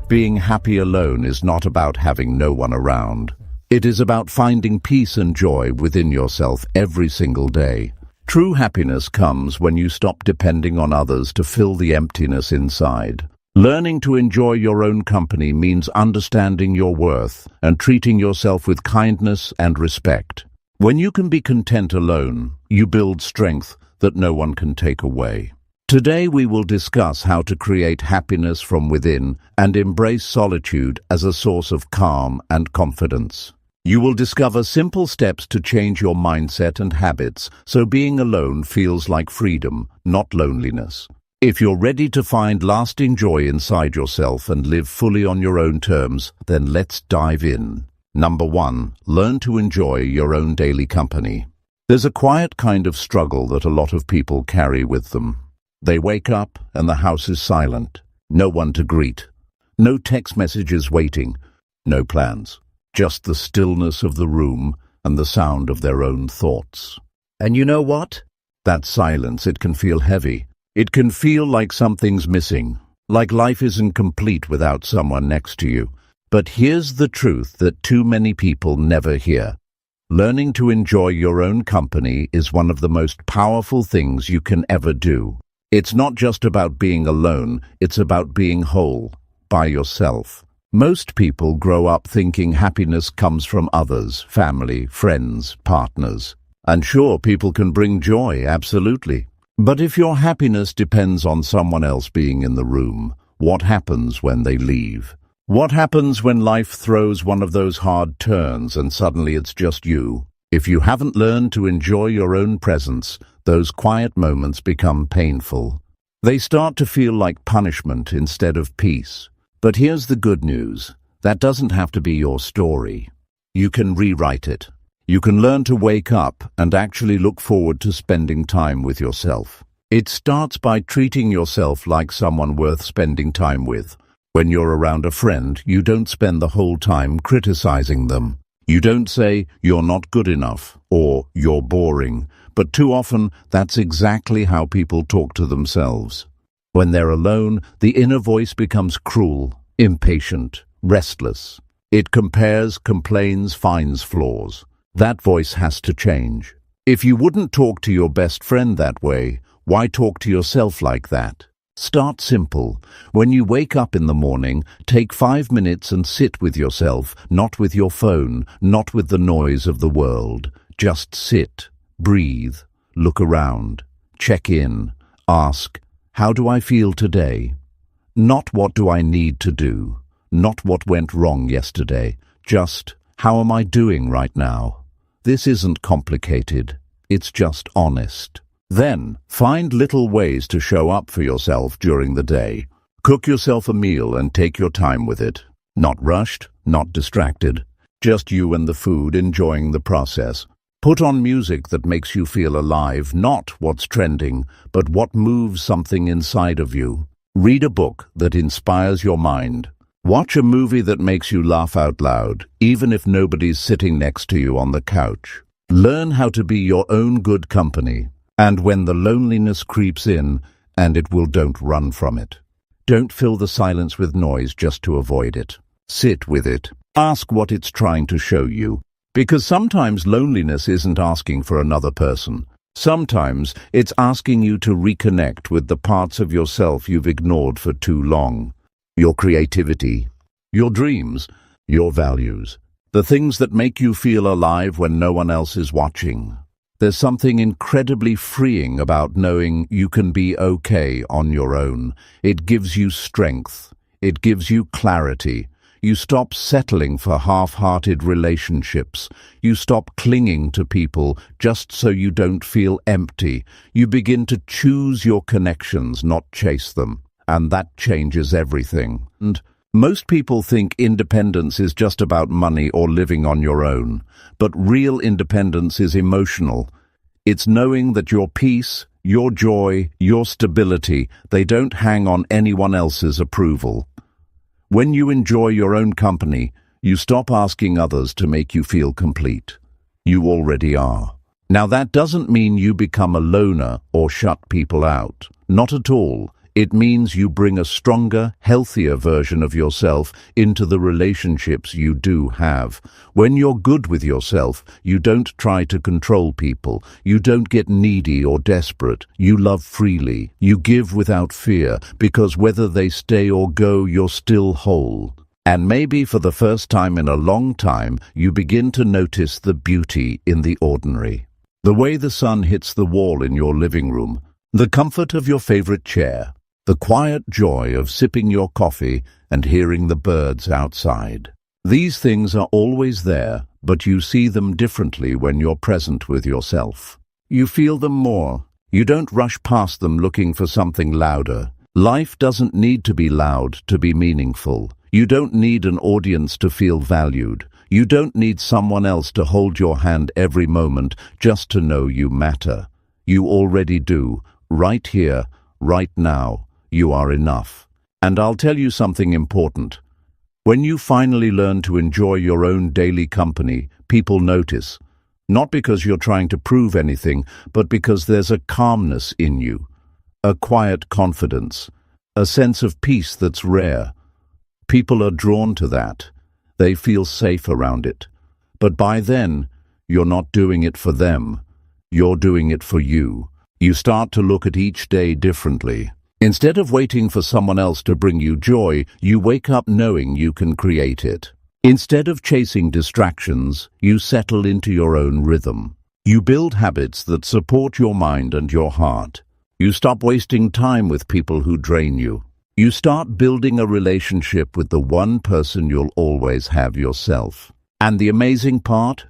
Being happy alone is not about having no one around. It is about finding peace and joy within yourself every single day. True happiness comes when you stop depending on others to fill the emptiness inside. Learning to enjoy your own company means understanding your worth and treating yourself with kindness and respect. When you can be content alone, you build strength that no one can take away. Today we will discuss how to create happiness from within and embrace solitude as a source of calm and confidence. You will discover simple steps to change your mindset and habits so being alone feels like freedom, not loneliness. If you're ready to find lasting joy inside yourself and live fully on your own terms, then let's dive in. Number 1. Learn to enjoy your own daily company. There's a quiet kind of struggle that a lot of people carry with them. They wake up and the house is silent. No one to greet. No text messages waiting. No plans. Just the stillness of the room and the sound of their own thoughts. And you know what? That silence, it can feel heavy. It can feel like something's missing, like life isn't complete without someone next to you. But here's the truth that too many people never hear. Learning to enjoy your own company is one of the most powerful things you can ever do. It's not just about being alone, it's about being whole, by yourself. Most people grow up thinking happiness comes from others, family, friends, partners. And sure, people can bring joy, absolutely. But if your happiness depends on someone else being in the room, what happens when they leave? What happens when life throws one of those hard turns and suddenly it's just you? If you haven't learned to enjoy your own presence, those quiet moments become painful. They start to feel like punishment instead of peace. But here's the good news. That doesn't have to be your story. You can rewrite it. You can learn to wake up and actually look forward to spending time with yourself. It starts by treating yourself like someone worth spending time with. When you're around a friend, you don't spend the whole time criticizing them. You don't say, "You're not good enough," or "You're boring." But too often, that's exactly how people talk to themselves. When they're alone, the inner voice becomes cruel, impatient, restless. It compares, complains, finds flaws. That voice has to change. If you wouldn't talk to your best friend that way, why talk to yourself like that? Start simple. When you wake up in the morning, take 5 minutes and sit with yourself, not with your phone, not with the noise of the world. Just sit, breathe, look around, check in, ask, how do I feel today? Not what do I need to do, not what went wrong yesterday, just how am I doing right now? This isn't complicated, it's just honest. Then, find little ways to show up for yourself during the day. Cook yourself a meal and take your time with it. Not rushed, not distracted. Just you and the food enjoying the process. Put on music that makes you feel alive, not what's trending, but what moves something inside of you. Read a book that inspires your mind. Watch a movie that makes you laugh out loud, even if nobody's sitting next to you on the couch. Learn how to be your own good company. And when the loneliness creeps in, and it will, don't run from it. Don't fill the silence with noise just to avoid it. Sit with it. Ask what it's trying to show you. Because sometimes loneliness isn't asking for another person. Sometimes it's asking you to reconnect with the parts of yourself you've ignored for too long. Your creativity, your dreams, your values. The things that make you feel alive when no one else is watching. There's something incredibly freeing about knowing you can be okay on your own. It gives you strength. It gives you clarity. You stop settling for half-hearted relationships. You stop clinging to people just so you don't feel empty. You begin to choose your connections, not chase them. And that changes everything. And most people think independence is just about money or living on your own. But real independence is emotional. It's knowing that your peace, your joy, your stability, they don't hang on anyone else's approval. When you enjoy your own company, you stop asking others to make you feel complete. You already are. Now that doesn't mean you become a loner or shut people out. Not at all. It means you bring a stronger, healthier version of yourself into the relationships you do have. When you're good with yourself, you don't try to control people. You don't get needy or desperate. You love freely. You give without fear, because whether they stay or go, you're still whole. And maybe for the first time in a long time, you begin to notice the beauty in the ordinary. The way the sun hits the wall in your living room, the comfort of your favorite chair, the quiet joy of sipping your coffee and hearing the birds outside. These things are always there, but you see them differently when you're present with yourself. You feel them more. You don't rush past them looking for something louder. Life doesn't need to be loud to be meaningful. You don't need an audience to feel valued. You don't need someone else to hold your hand every moment just to know you matter. You already do, right here, right now. You are enough. And I'll tell you something important. When you finally learn to enjoy your own daily company, people notice. Not because you're trying to prove anything, but because there's a calmness in you, a quiet confidence, a sense of peace that's rare. People are drawn to that. They feel safe around it. But by then, you're not doing it for them. You're doing it for you. You start to look at each day differently. Instead of waiting for someone else to bring you joy, you wake up knowing you can create it. Instead of chasing distractions, you settle into your own rhythm. You build habits that support your mind and your heart. You stop wasting time with people who drain you. You start building a relationship with the one person you'll always have, yourself. And the amazing part?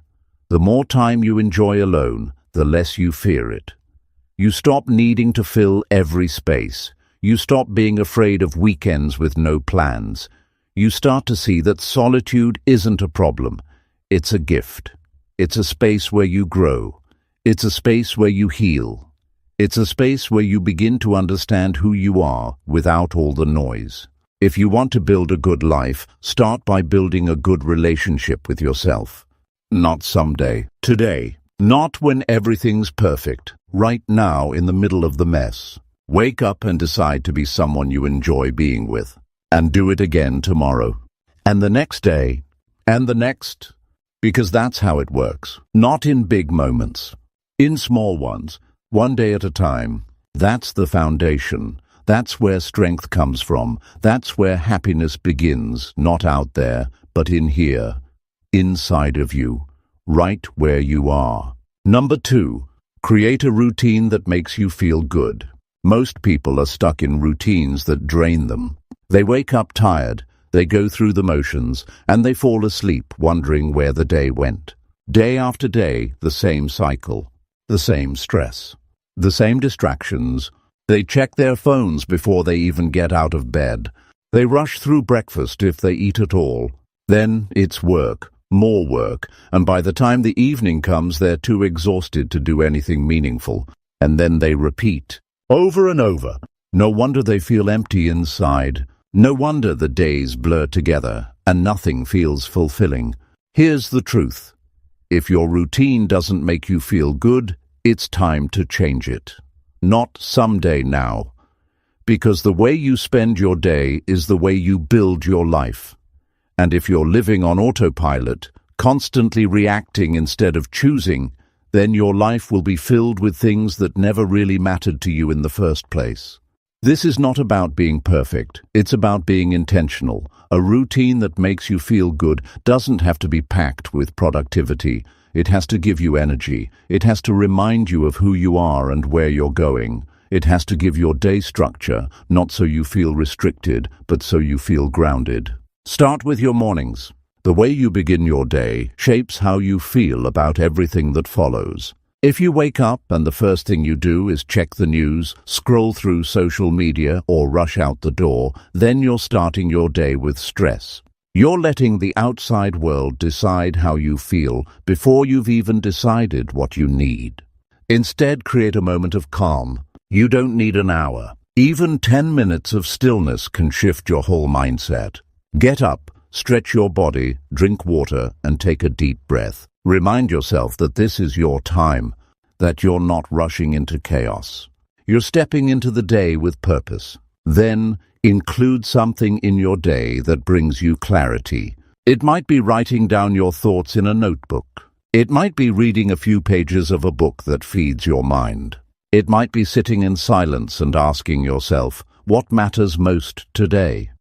The more time you enjoy alone, the less you fear it. You stop needing to fill every space. You stop being afraid of weekends with no plans. You start to see that solitude isn't a problem. It's a gift. It's a space where you grow. It's a space where you heal. It's a space where you begin to understand who you are without all the noise. If you want to build a good life, start by building a good relationship with yourself. Not someday. Today. Not when everything's perfect. Right now, in the middle of the mess. Wake up and decide to be someone you enjoy being with. And do it again tomorrow. And the next day. And the next. Because that's how it works. Not in big moments. In small ones. One day at a time. That's the foundation. That's where strength comes from. That's where happiness begins. Not out there, but in here. Inside of you. Right where you are. Number 2. Create a routine that makes you feel good. Most people are stuck in routines that drain them. They wake up tired, they go through the motions, and they fall asleep wondering where the day went. Day after day, the same cycle, the same stress, the same distractions. They check their phones before they even get out of bed. They rush through breakfast if they eat at all. Then it's work, more work, and by the time the evening comes, they're too exhausted to do anything meaningful. And then they repeat. Over and over. No wonder they feel empty inside. No wonder the days blur together and nothing feels fulfilling. Here's the truth. If your routine doesn't make you feel good, it's time to change it. Not someday now. Because the way you spend your day is the way you build your life. And if you're living on autopilot, constantly reacting instead of choosing, then your life will be filled with things that never really mattered to you in the first place. This is not about being perfect. It's about being intentional. A routine that makes you feel good doesn't have to be packed with productivity. It has to give you energy. It has to remind you of who you are and where you're going. It has to give your day structure, not so you feel restricted, but so you feel grounded. Start with your mornings. The way you begin your day shapes how you feel about everything that follows. If you wake up and the first thing you do is check the news, scroll through social media, or rush out the door, then you're starting your day with stress. You're letting the outside world decide how you feel before you've even decided what you need. Instead, create a moment of calm. You don't need an hour. Even 10 minutes of stillness can shift your whole mindset. Get up. Stretch your body, drink water, and take a deep breath. Remind yourself that this is your time, that you're not rushing into chaos. You're stepping into the day with purpose. Then, include something in your day that brings you clarity. It might be writing down your thoughts in a notebook. It might be reading a few pages of a book that feeds your mind. It might be sitting in silence and asking yourself, what matters most today?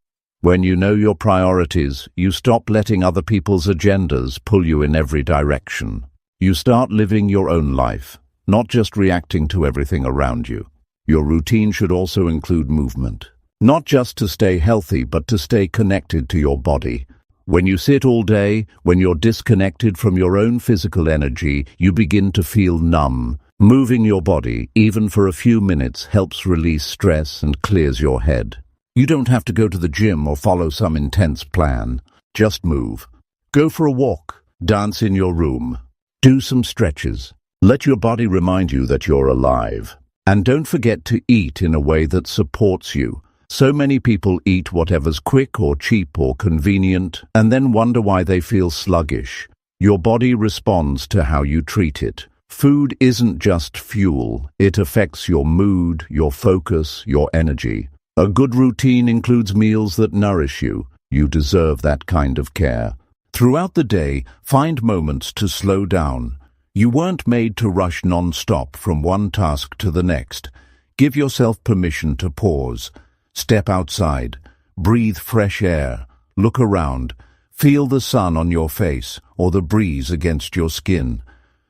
When you know your priorities, you stop letting other people's agendas pull you in every direction. You start living your own life, not just reacting to everything around you. Your routine should also include movement, not just to stay healthy, but to stay connected to your body. When you sit all day, when you're disconnected from your own physical energy, you begin to feel numb. Moving your body, even for a few minutes, helps release stress and clears your head. You don't have to go to the gym or follow some intense plan. Just move. Go for a walk. Dance in your room. Do some stretches. Let your body remind you that you're alive. And don't forget to eat in a way that supports you. So many people eat whatever's quick or cheap or convenient and then wonder why they feel sluggish. Your body responds to how you treat it. Food isn't just fuel. It affects your mood, your focus, your energy. A good routine includes meals that nourish you. You deserve that kind of care. Throughout the day, find moments to slow down. You weren't made to rush non-stop from one task to the next. Give yourself permission to pause. Step outside. Breathe fresh air. Look around. Feel the sun on your face or the breeze against your skin.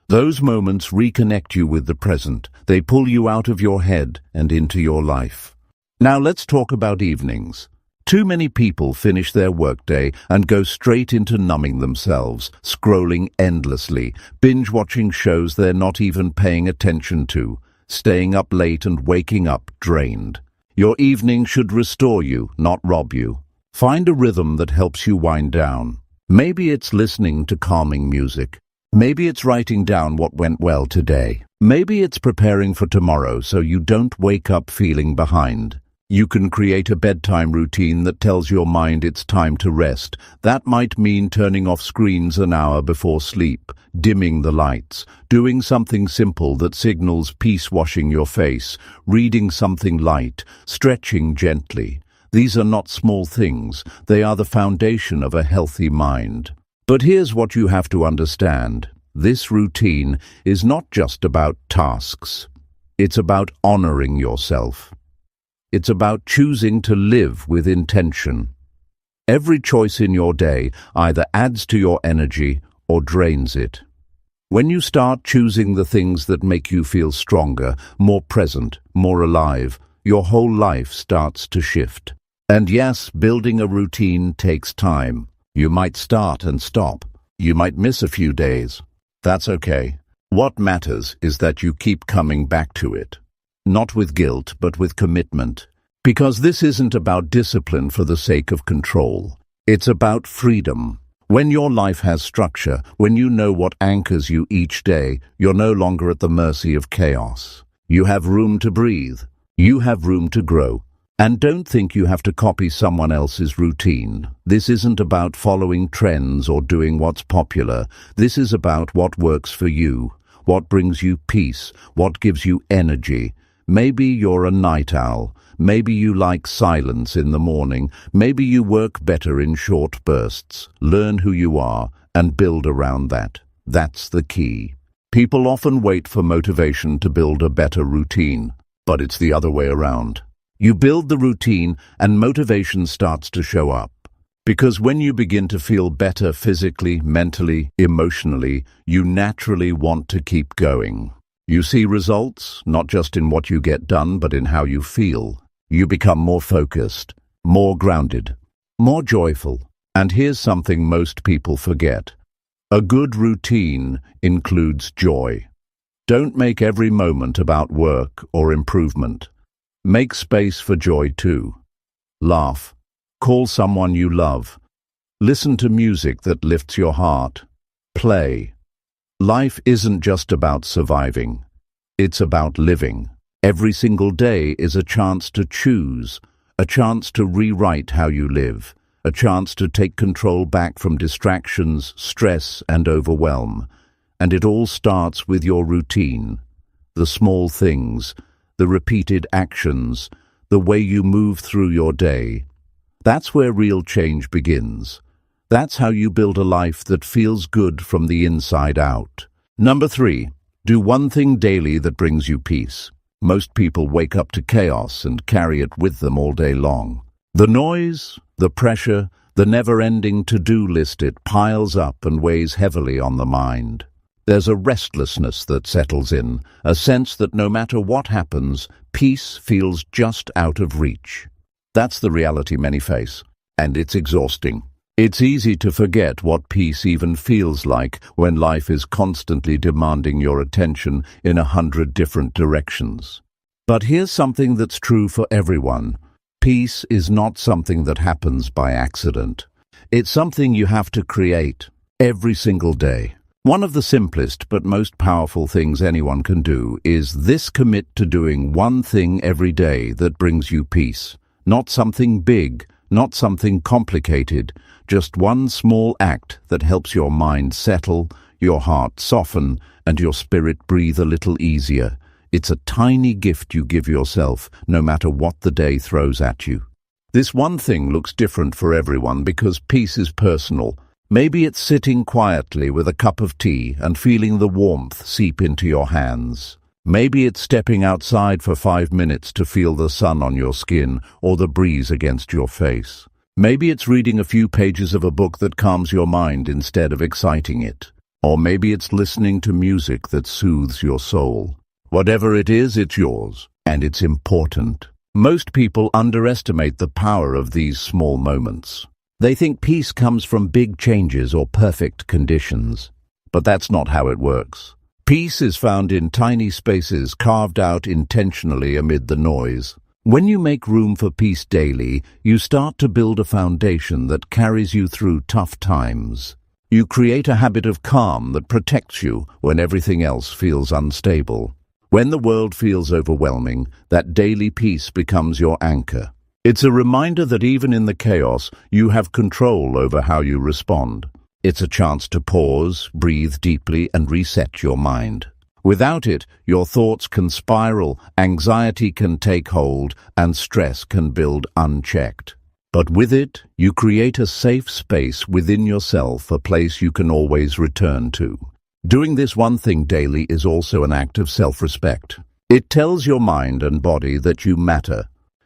Those moments reconnect you with the present. They pull you out of your head and into your life. Now let's talk about evenings. Too many people finish their workday and go straight into numbing themselves, scrolling endlessly, binge-watching shows they're not even paying attention to, staying up late and waking up drained. Your evening should restore you, not rob you. Find a rhythm that helps you wind down. Maybe it's listening to calming music. Maybe it's writing down what went well today. Maybe it's preparing for tomorrow so you don't wake up feeling behind. You can create a bedtime routine that tells your mind it's time to rest. That might mean turning off screens an hour before sleep, dimming the lights, doing something simple that signals peace, washing your face, reading something light, stretching gently. These are not small things. They are the foundation of a healthy mind. But here's what you have to understand. This routine is not just about tasks. It's about honoring yourself. It's about choosing to live with intention. Every choice in your day either adds to your energy or drains it. When you start choosing the things that make you feel stronger, more present, more alive, your whole life starts to shift. And yes, building a routine takes time. You might start and stop. You might miss a few days. That's okay. What matters is that you keep coming back to it. Not with guilt, but with commitment. Because this isn't about discipline for the sake of control. It's about freedom. When your life has structure, when you know what anchors you each day, you're no longer at the mercy of chaos. You have room to breathe. You have room to grow. And don't think you have to copy someone else's routine. This isn't about following trends or doing what's popular. This is about what works for you, what brings you peace, what gives you energy. Maybe you're a night owl. Maybe you like silence in the morning. Maybe you work better in short bursts. Learn who you are and build around that. That's the key. People often wait for motivation to build a better routine, but it's the other way around. You build the routine and motivation starts to show up. Because when you begin to feel better physically, mentally, emotionally, you naturally want to keep going. You see results, not just in what you get done, but in how you feel. You become more focused, more grounded, more joyful. And here's something most people forget. A good routine includes joy. Don't make every moment about work or improvement. Make space for joy too. Laugh. Call someone you love. Listen to music that lifts your heart. Play. Life isn't just about surviving. It's about living. Every single day is a chance to choose, a chance to rewrite how you live, a chance to take control back from distractions, stress, and overwhelm. And it all starts with your routine. The small things, the repeated actions, the way you move through your day. That's where real change begins. That's how you build a life that feels good from the inside out. Number 3, do one thing daily that brings you peace. Most people wake up to chaos and carry it with them all day long. The noise, the pressure, the never-ending to-do list, it piles up and weighs heavily on the mind. There's a restlessness that settles in, a sense that no matter what happens, peace feels just out of reach. That's the reality many face, and it's exhausting. It's easy to forget what peace even feels like when life is constantly demanding your attention in 100 different directions. But here's something that's true for everyone. Peace is not something that happens by accident. It's something you have to create every single day. One of the simplest but most powerful things anyone can do is this: commit to doing one thing every day that brings you peace. Not something big, not something complicated, just one small act that helps your mind settle, your heart soften, and your spirit breathe a little easier. It's a tiny gift you give yourself, no matter what the day throws at you. This one thing looks different for everyone because peace is personal. Maybe it's sitting quietly with a cup of tea and feeling the warmth seep into your hands. Maybe it's stepping outside for 5 minutes to feel the sun on your skin or the breeze against your face. Maybe it's reading a few pages of a book that calms your mind instead of exciting it. Or maybe it's listening to music that soothes your soul. Whatever it is, it's yours, and it's important. Most people underestimate the power of these small moments. They think peace comes from big changes or perfect conditions. But that's not how it works. Peace is found in tiny spaces carved out intentionally amid the noise. When you make room for peace daily, you start to build a foundation that carries you through tough times. You create a habit of calm that protects you when everything else feels unstable. When the world feels overwhelming, that daily peace becomes your anchor. It's a reminder that even in the chaos, you have control over how you respond. It's a chance to pause, breathe deeply, and reset your mind. Without it, your thoughts can spiral, anxiety can take hold, and stress can build unchecked. But with it, you create a safe space within yourself, a place you can always return to. Doing this one thing daily is also an act of self-respect. It tells your mind and body that you matter,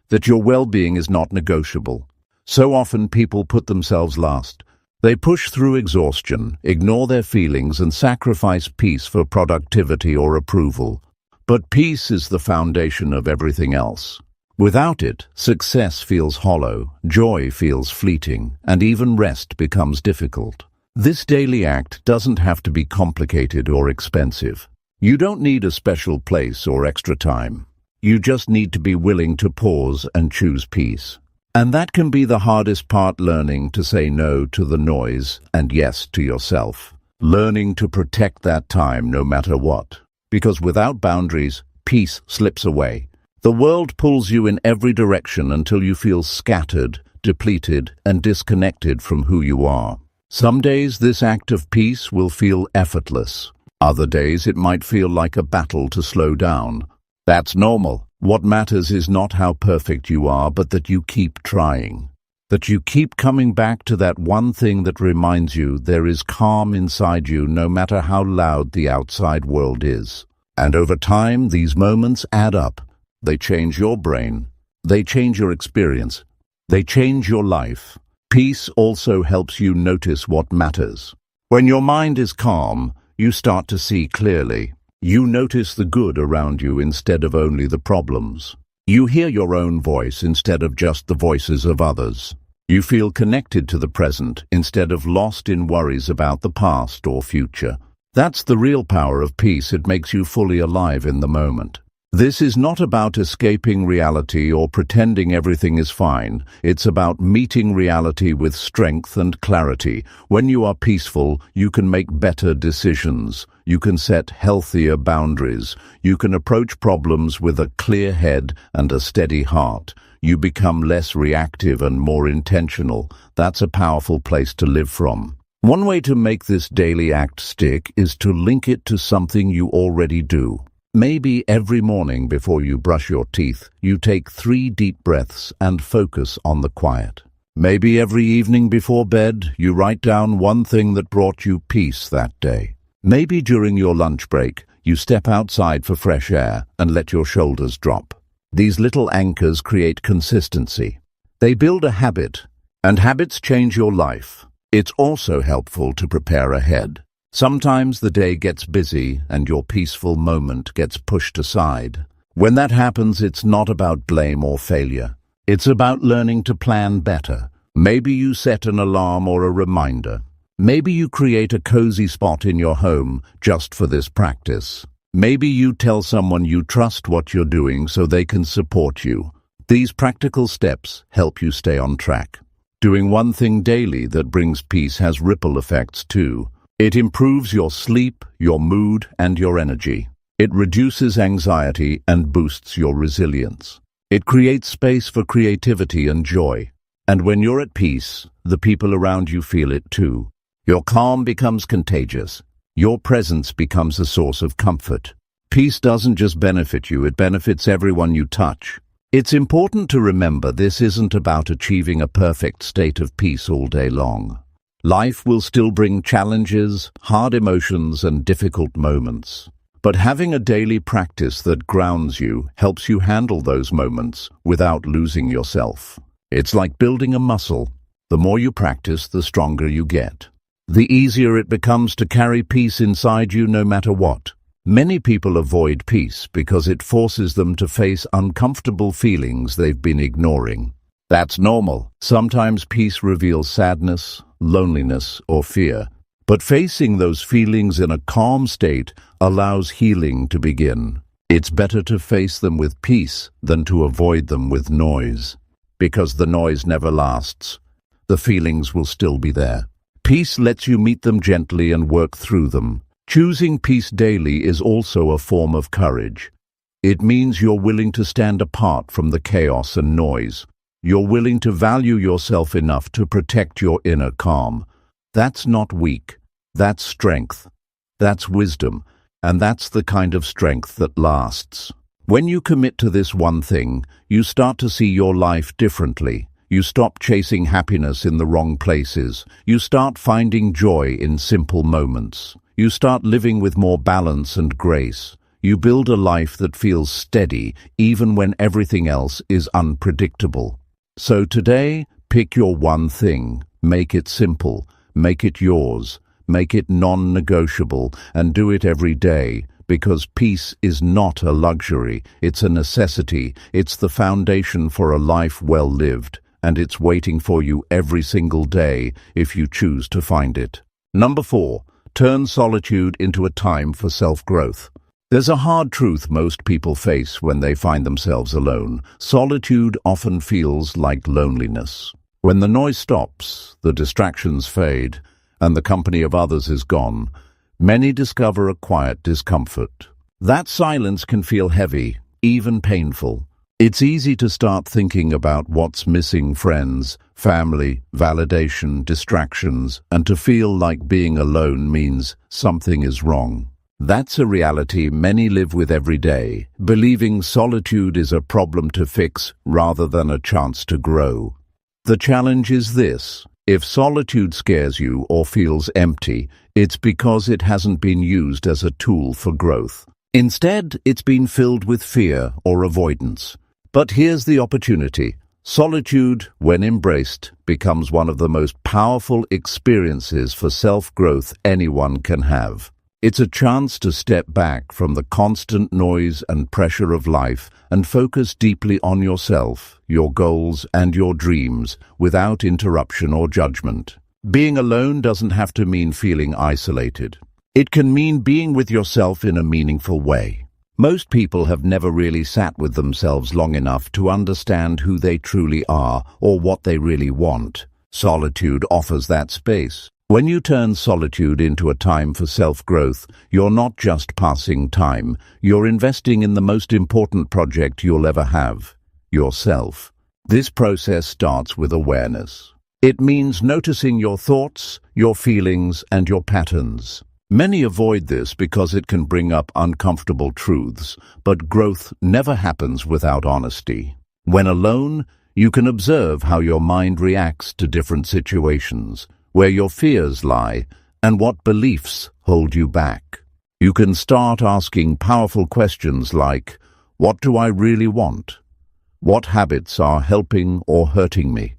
that your well-being is not negotiable. So often people put themselves last. They push through exhaustion, ignore their feelings, and sacrifice peace for productivity or approval. But peace is the foundation of everything else. Without it, success feels hollow, joy feels fleeting, and even rest becomes difficult. This daily act doesn't have to be complicated or expensive. You don't need a special place or extra time. You just need to be willing to pause and choose peace. And that can be the hardest part, learning to say no to the noise and yes to yourself. Learning to protect that time no matter what. Because without boundaries, peace slips away. The world pulls you in every direction until you feel scattered, depleted, and disconnected from who you are. Some days this act of peace will feel effortless. Other days it might feel like a battle to slow down. That's normal. What matters is not how perfect you are, but that you keep trying. That you keep coming back to that one thing that reminds you there is calm inside you no matter how loud the outside world is. And over time, these moments add up. They change your brain. They change your experience. They change your life. Peace also helps you notice what matters. When your mind is calm, you start to see clearly. You notice the good around you instead of only the problems. You hear your own voice instead of just the voices of others. You feel connected to the present instead of lost in worries about the past or future. That's the real power of peace. It makes you fully alive in the moment. This is not about escaping reality or pretending everything is fine. It's about meeting reality with strength and clarity. When you are peaceful, you can make better decisions. You can set healthier boundaries. You can approach problems with a clear head and a steady heart. You become less reactive and more intentional. That's a powerful place to live from. One way to make this daily act stick is to link it to something you already do. Maybe every morning before you brush your teeth, you take 3 deep breaths and focus on the quiet. Maybe every evening before bed, you write down one thing that brought you peace that day. Maybe during your lunch break, you step outside for fresh air and let your shoulders drop. These little anchors create consistency. They build a habit, and habits change your life. It's also helpful to prepare ahead. Sometimes the day gets busy and your peaceful moment gets pushed aside. When that happens, it's not about blame or failure. It's about learning to plan better. Maybe you set an alarm or a reminder. Maybe you create a cozy spot in your home just for this practice. Maybe you tell someone you trust what you're doing so they can support you. These practical steps help you stay on track. Doing one thing daily that brings peace has ripple effects too. It improves your sleep, your mood, and your energy. It reduces anxiety and boosts your resilience. It creates space for creativity and joy. And when you're at peace, the people around you feel it too. Your calm becomes contagious. Your presence becomes a source of comfort. Peace doesn't just benefit you, it benefits everyone you touch. It's important to remember this isn't about achieving a perfect state of peace all day long. Life will still bring challenges, hard emotions, and difficult moments. But having a daily practice that grounds you helps you handle those moments without losing yourself. It's like building a muscle. The more you practice, the stronger you get. The easier it becomes to carry peace inside you no matter what. Many people avoid peace because it forces them to face uncomfortable feelings they've been ignoring. That's normal. Sometimes peace reveals sadness, loneliness, or fear. But facing those feelings in a calm state allows healing to begin. It's better to face them with peace than to avoid them with noise. Because the noise never lasts. The feelings will still be there. Peace lets you meet them gently and work through them. Choosing peace daily is also a form of courage. It means you're willing to stand apart from the chaos and noise. You're willing to value yourself enough to protect your inner calm. That's not weak. That's strength. That's wisdom. And that's the kind of strength that lasts. When you commit to this one thing, you start to see your life differently. You stop chasing happiness in the wrong places. You start finding joy in simple moments. You start living with more balance and grace. You build a life that feels steady, even when everything else is unpredictable. So today, pick your one thing. Make it simple. Make it yours. Make it non-negotiable, and do it every day, because peace is not a luxury. It's a necessity. It's the foundation for a life well lived, and it's waiting for you every single day if you choose to find it. Number 4. Turn solitude into a time for self-growth. There's a hard truth most people face when they find themselves alone. Solitude often feels like loneliness. When the noise stops, the distractions fade, and the company of others is gone, many discover a quiet discomfort. That silence can feel heavy, even painful. It's easy to start thinking about what's missing: friends, family, validation, distractions, and to feel like being alone means something is wrong. That's a reality many live with every day, believing solitude is a problem to fix rather than a chance to grow. The challenge is this: if solitude scares you or feels empty, it's because it hasn't been used as a tool for growth. Instead, it's been filled with fear or avoidance. But here's the opportunity. Solitude, when embraced, becomes one of the most powerful experiences for self-growth anyone can have. It's a chance to step back from the constant noise and pressure of life and focus deeply on yourself, your goals, and your dreams without interruption or judgment. Being alone doesn't have to mean feeling isolated. It can mean being with yourself in a meaningful way. Most people have never really sat with themselves long enough to understand who they truly are or what they really want. Solitude offers that space. When you turn solitude into a time for self-growth, you're not just passing time, you're investing in the most important project you'll ever have: yourself. This process starts with awareness. It means noticing your thoughts, your feelings, and your patterns. Many avoid this because it can bring up uncomfortable truths, but growth never happens without honesty. When alone, you can observe how your mind reacts to different situations, where your fears lie, and what beliefs hold you back. You can start asking powerful questions like, what do I really want? What habits are helping or hurting me?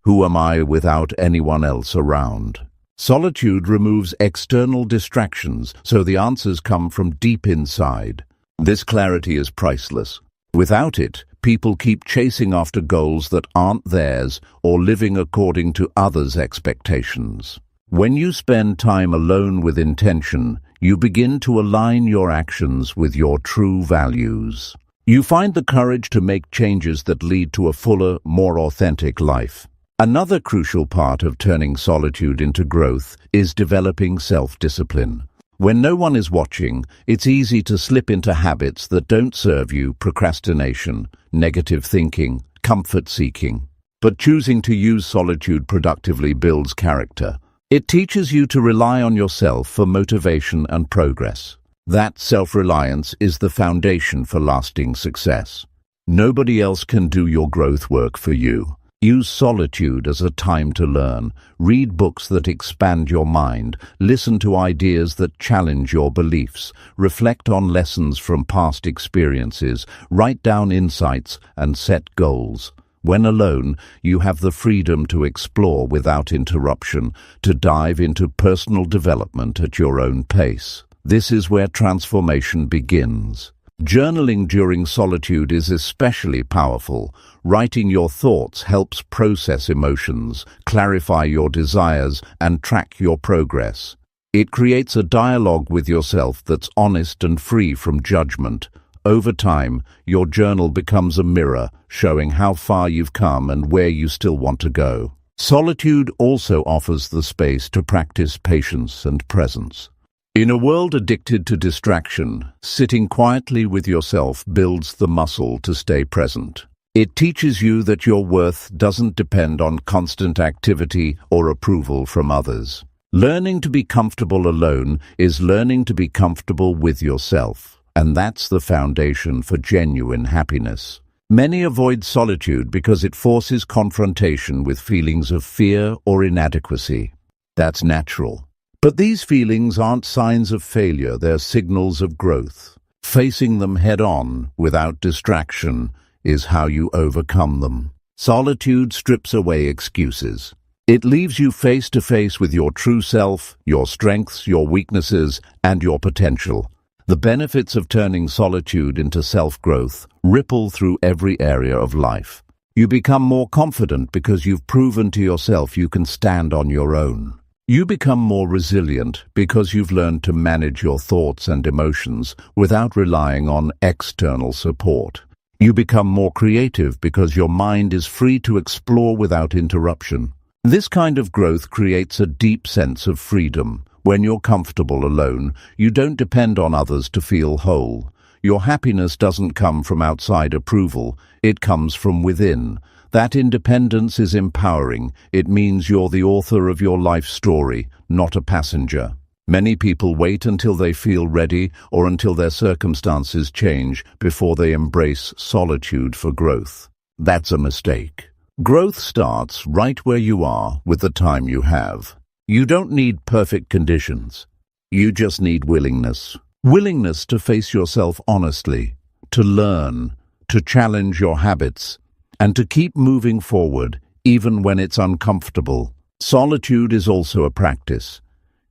Who am I without anyone else around? Solitude removes external distractions, so the answers come from deep inside. This clarity is priceless. Without it, people keep chasing after goals that aren't theirs or living according to others' expectations. When you spend time alone with intention, you begin to align your actions with your true values. You find the courage to make changes that lead to a fuller, more authentic life. Another crucial part of turning solitude into growth is developing self-discipline. When no one is watching, it's easy to slip into habits that don't serve you: procrastination, negative thinking, comfort-seeking. But choosing to use solitude productively builds character. It teaches you to rely on yourself for motivation and progress. That self-reliance is the foundation for lasting success. Nobody else can do your growth work for you. Use solitude as a time to learn. Read books that expand your mind. Listen to ideas that challenge your beliefs. Reflect on lessons from past experiences. Write down insights and set goals. When alone, you have the freedom to explore without interruption, to dive into personal development at your own pace. This is where transformation begins. Journaling during solitude is especially powerful. Writing your thoughts helps process emotions, clarify your desires, and track your progress. It creates a dialogue with yourself that's honest and free from judgment. Over time, your journal becomes a mirror, showing how far you've come and where you still want to go. Solitude also offers the space to practice patience and presence. In a world addicted to distraction, sitting quietly with yourself builds the muscle to stay present. It teaches you that your worth doesn't depend on constant activity or approval from others. Learning to be comfortable alone is learning to be comfortable with yourself, and that's the foundation for genuine happiness. Many avoid solitude because it forces confrontation with feelings of fear or inadequacy. That's natural. But these feelings aren't signs of failure, they're signals of growth. Facing them head-on, without distraction, is how you overcome them. Solitude strips away excuses. It leaves you face to face with your true self, your strengths, your weaknesses, and your potential. The benefits of turning solitude into self-growth ripple through every area of life. You become more confident because you've proven to yourself you can stand on your own. You become more resilient because you've learned to manage your thoughts and emotions without relying on external support. You become more creative because your mind is free to explore without interruption. This kind of growth creates a deep sense of freedom. When you're comfortable alone, you don't depend on others to feel whole. Your happiness doesn't come from outside approval, it comes from within. That independence is empowering. It means you're the author of your life story, not a passenger. Many people wait until they feel ready or until their circumstances change before they embrace solitude for growth. That's a mistake. Growth starts right where you are with the time you have. You don't need perfect conditions. You just need willingness. Willingness to face yourself honestly, to learn, to challenge your habits, and to keep moving forward, even when it's uncomfortable. Solitude is also a practice.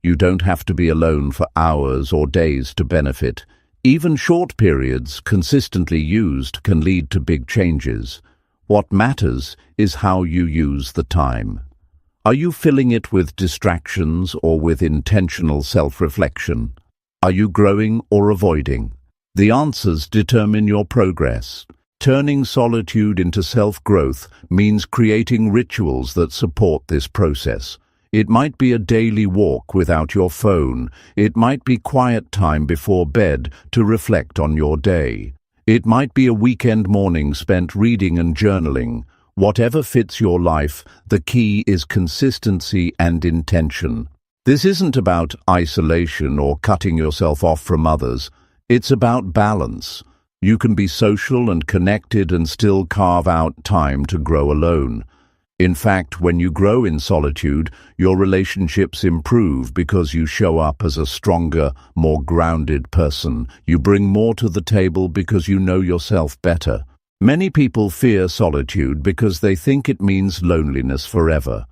You don't have to be alone for hours or days to benefit. Even short periods, consistently used, can lead to big changes. What matters is how you use the time. Are you filling it with distractions or with intentional self-reflection? Are you growing or avoiding? The answers determine your progress. Turning solitude into self-growth means creating rituals that support this process. It might be a daily walk without your phone. It might be quiet time before bed to reflect on your day. It might be a weekend morning spent reading and journaling. Whatever fits your life, the key is consistency and intention. This isn't about isolation or cutting yourself off from others. It's about balance. You can be social and connected and still carve out time to grow alone. In fact, when you grow in solitude, your relationships improve because you show up as a stronger, more grounded person. You bring more to the table because you know yourself better. Many people fear solitude because they think it means loneliness forever.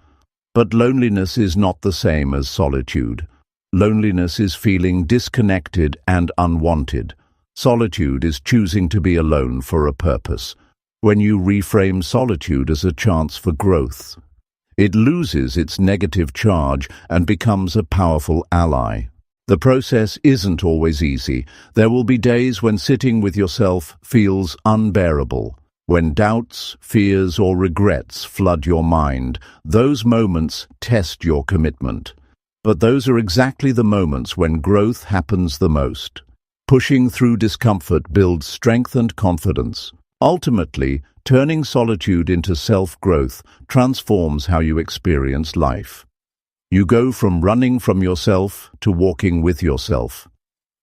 But loneliness is not the same as solitude. Loneliness is feeling disconnected and unwanted. Solitude is choosing to be alone for a purpose. When you reframe solitude as a chance for growth, it loses its negative charge and becomes a powerful ally. The process isn't always easy. There will be days when sitting with yourself feels unbearable, when doubts, fears, or regrets flood your mind. Those moments test your commitment. But those are exactly the moments when growth happens the most. Pushing through discomfort builds strength and confidence. Ultimately, turning solitude into self-growth transforms how you experience life. You go from running from yourself to walking with yourself.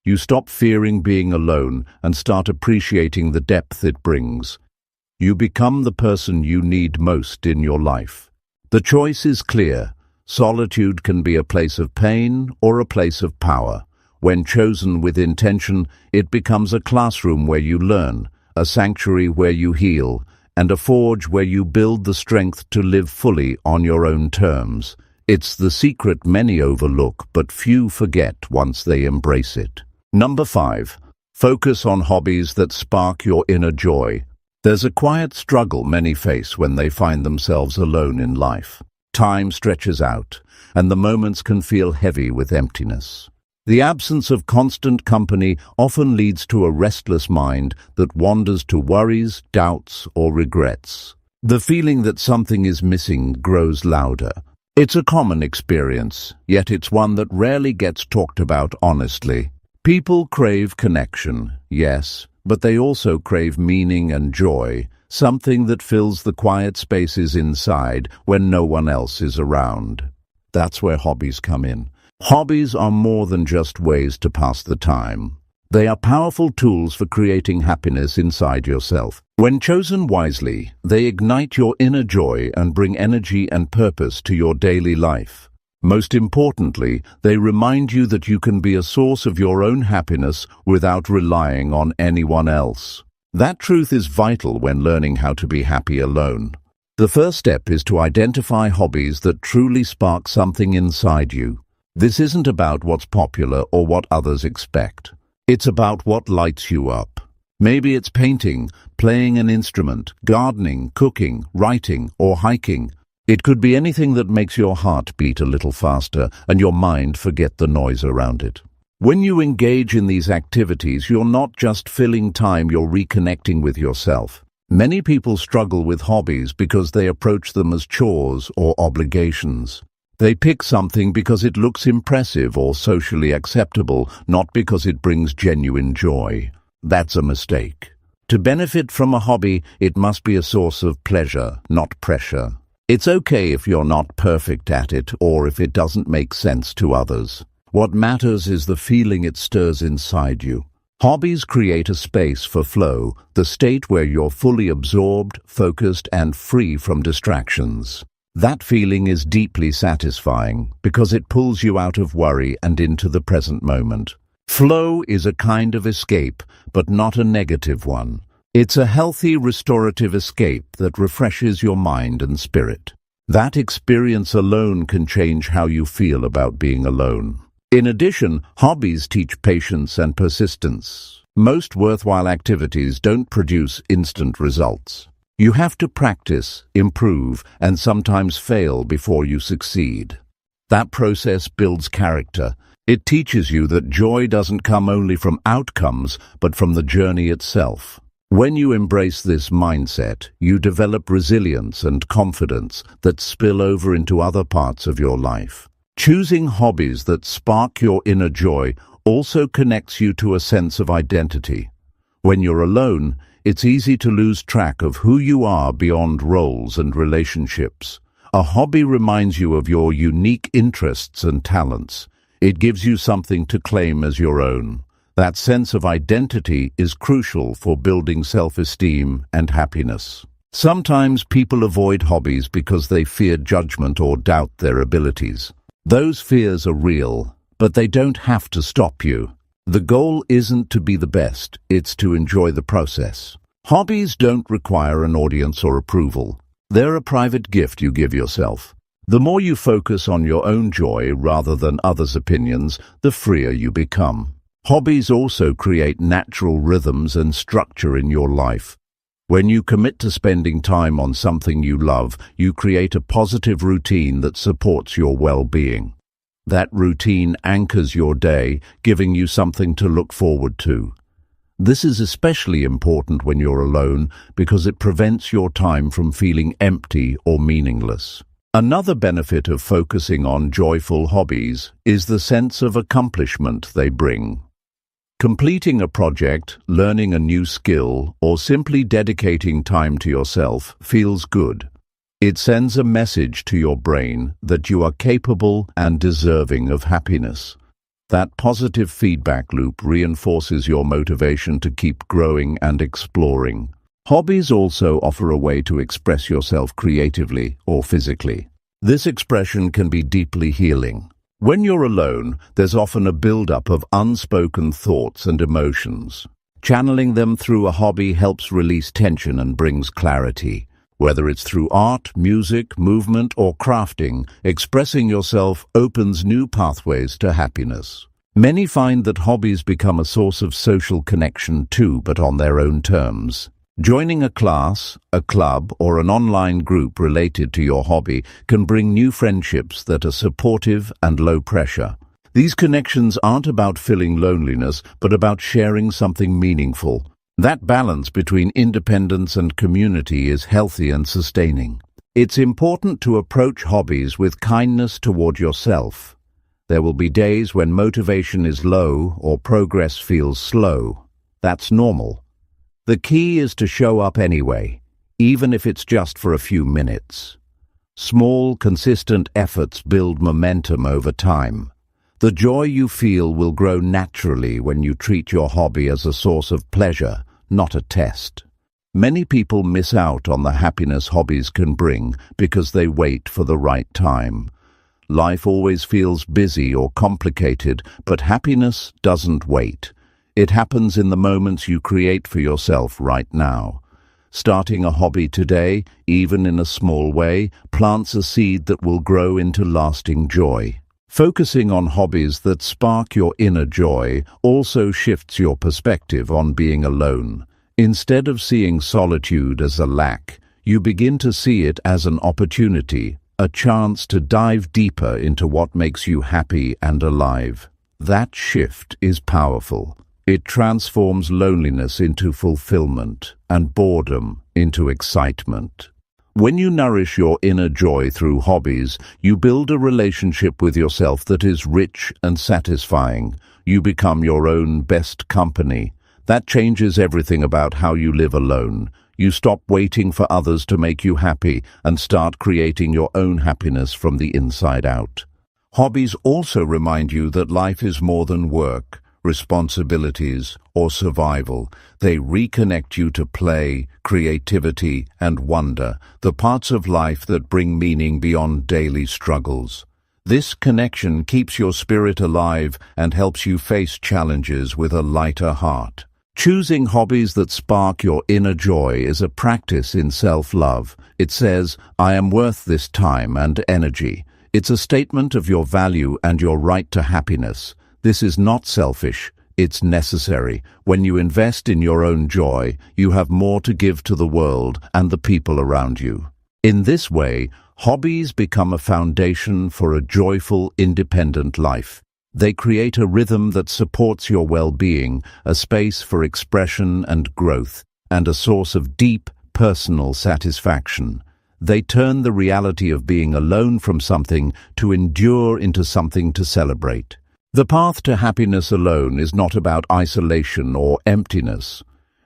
You stop fearing being alone and start appreciating the depth it brings. You become the person you need most in your life. The choice is clear. Solitude can be a place of pain or a place of power. When chosen with intention, it becomes a classroom where you learn, a sanctuary where you heal, and a forge where you build the strength to live fully on your own terms. It's the secret many overlook, but few forget once they embrace it. Number 5. Focus on hobbies that spark your inner joy. There's a quiet struggle many face when they find themselves alone in life. Time stretches out, and the moments can feel heavy with emptiness. The absence of constant company often leads to a restless mind that wanders to worries, doubts, or regrets. The feeling that something is missing grows louder. It's a common experience, yet it's one that rarely gets talked about honestly. People crave connection, yes, but they also crave meaning and joy, something that fills the quiet spaces inside when no one else is around. That's where hobbies come in. Hobbies are more than just ways to pass the time. They are powerful tools for creating happiness inside yourself. When chosen wisely, they ignite your inner joy and bring energy and purpose to your daily life. Most importantly, they remind you that you can be a source of your own happiness without relying on anyone else. That truth is vital when learning how to be happy alone. The first step is to identify hobbies that truly spark something inside you. This isn't about what's popular or what others expect. It's about what lights you up. Maybe it's painting, playing an instrument, gardening, cooking, writing, or hiking. It could be anything that makes your heart beat a little faster and your mind forget the noise around it. When you engage in these activities, you're not just filling time, you're reconnecting with yourself. Many people struggle with hobbies because they approach them as chores or obligations. They pick something because it looks impressive or socially acceptable, not because it brings genuine joy. That's a mistake. To benefit from a hobby, it must be a source of pleasure, not pressure. It's okay if you're not perfect at it or if it doesn't make sense to others. What matters is the feeling it stirs inside you. Hobbies create a space for flow, the state where you're fully absorbed, focused, and free from distractions. That feeling is deeply satisfying because it pulls you out of worry and into the present moment. Flow is a kind of escape, but not a negative one. It's a healthy, restorative escape that refreshes your mind and spirit. That experience alone can change how you feel about being alone. In addition, hobbies teach patience and persistence. Most worthwhile activities don't produce instant results. You have to practice, improve, and sometimes fail before you succeed. That process builds character. It teaches you that joy doesn't come only from outcomes, but from the journey itself. When you embrace this mindset, you develop resilience and confidence that spill over into other parts of your life. Choosing hobbies that spark your inner joy also connects you to a sense of identity. When you're alone, it's easy to lose track of who you are beyond roles and relationships. A hobby reminds you of your unique interests and talents. It gives you something to claim as your own. That sense of identity is crucial for building self-esteem and happiness. Sometimes people avoid hobbies because they fear judgment or doubt their abilities. Those fears are real, but they don't have to stop you. The goal isn't to be the best, it's to enjoy the process. Hobbies don't require an audience or approval. They're a private gift you give yourself. The more you focus on your own joy rather than others' opinions, the freer you become. Hobbies also create natural rhythms and structure in your life. When you commit to spending time on something you love, you create a positive routine that supports your well-being. That routine anchors your day, giving you something to look forward to. This is especially important when you're alone because it prevents your time from feeling empty or meaningless. Another benefit of focusing on joyful hobbies is the sense of accomplishment they bring. Completing a project, learning a new skill, or simply dedicating time to yourself feels good. It sends a message to your brain that you are capable and deserving of happiness. That positive feedback loop reinforces your motivation to keep growing and exploring. Hobbies also offer a way to express yourself creatively or physically. This expression can be deeply healing. When you're alone, there's often a build-up of unspoken thoughts and emotions. Channeling them through a hobby helps release tension and brings clarity. Whether it's through art, music, movement, or crafting, expressing yourself opens new pathways to happiness. Many find that hobbies become a source of social connection too, but on their own terms. Joining a class, a club, or an online group related to your hobby can bring new friendships that are supportive and low pressure. These connections aren't about filling loneliness, but about sharing something meaningful. That balance between independence and community is healthy and sustaining. It's important to approach hobbies with kindness toward yourself. There will be days when motivation is low or progress feels slow. That's normal. The key is to show up anyway, even if it's just for a few minutes. Small, consistent efforts build momentum over time. The joy you feel will grow naturally when you treat your hobby as a source of pleasure, not a test. Many people miss out on the happiness hobbies can bring because they wait for the right time. Life always feels busy or complicated, but happiness doesn't wait. It happens in the moments you create for yourself right now. Starting a hobby today, even in a small way, plants a seed that will grow into lasting joy. Focusing on hobbies that spark your inner joy also shifts your perspective on being alone. Instead of seeing solitude as a lack, you begin to see it as an opportunity, a chance to dive deeper into what makes you happy and alive. That shift is powerful. It transforms loneliness into fulfillment and boredom into excitement. When you nourish your inner joy through hobbies, you build a relationship with yourself that is rich and satisfying. You become your own best company. That changes everything about how you live alone. You stop waiting for others to make you happy and start creating your own happiness from the inside out. Hobbies also remind you that life is more than work, responsibilities, or survival. They reconnect you to play, creativity, and wonder, the parts of life that bring meaning beyond daily struggles. This connection keeps your spirit alive and helps you face challenges with a lighter heart. Choosing hobbies that spark your inner joy is a practice in self-love. It says, "I am worth this time and energy." It's a statement of your value and your right to happiness. This is not selfish, it's necessary. When you invest in your own joy, you have more to give to the world and the people around you. In this way, hobbies become a foundation for a joyful, independent life. They create a rhythm that supports your well-being, a space for expression and growth, and a source of deep, personal satisfaction. They turn the reality of being alone from something to endure into something to celebrate. The path to happiness alone is not about isolation or emptiness.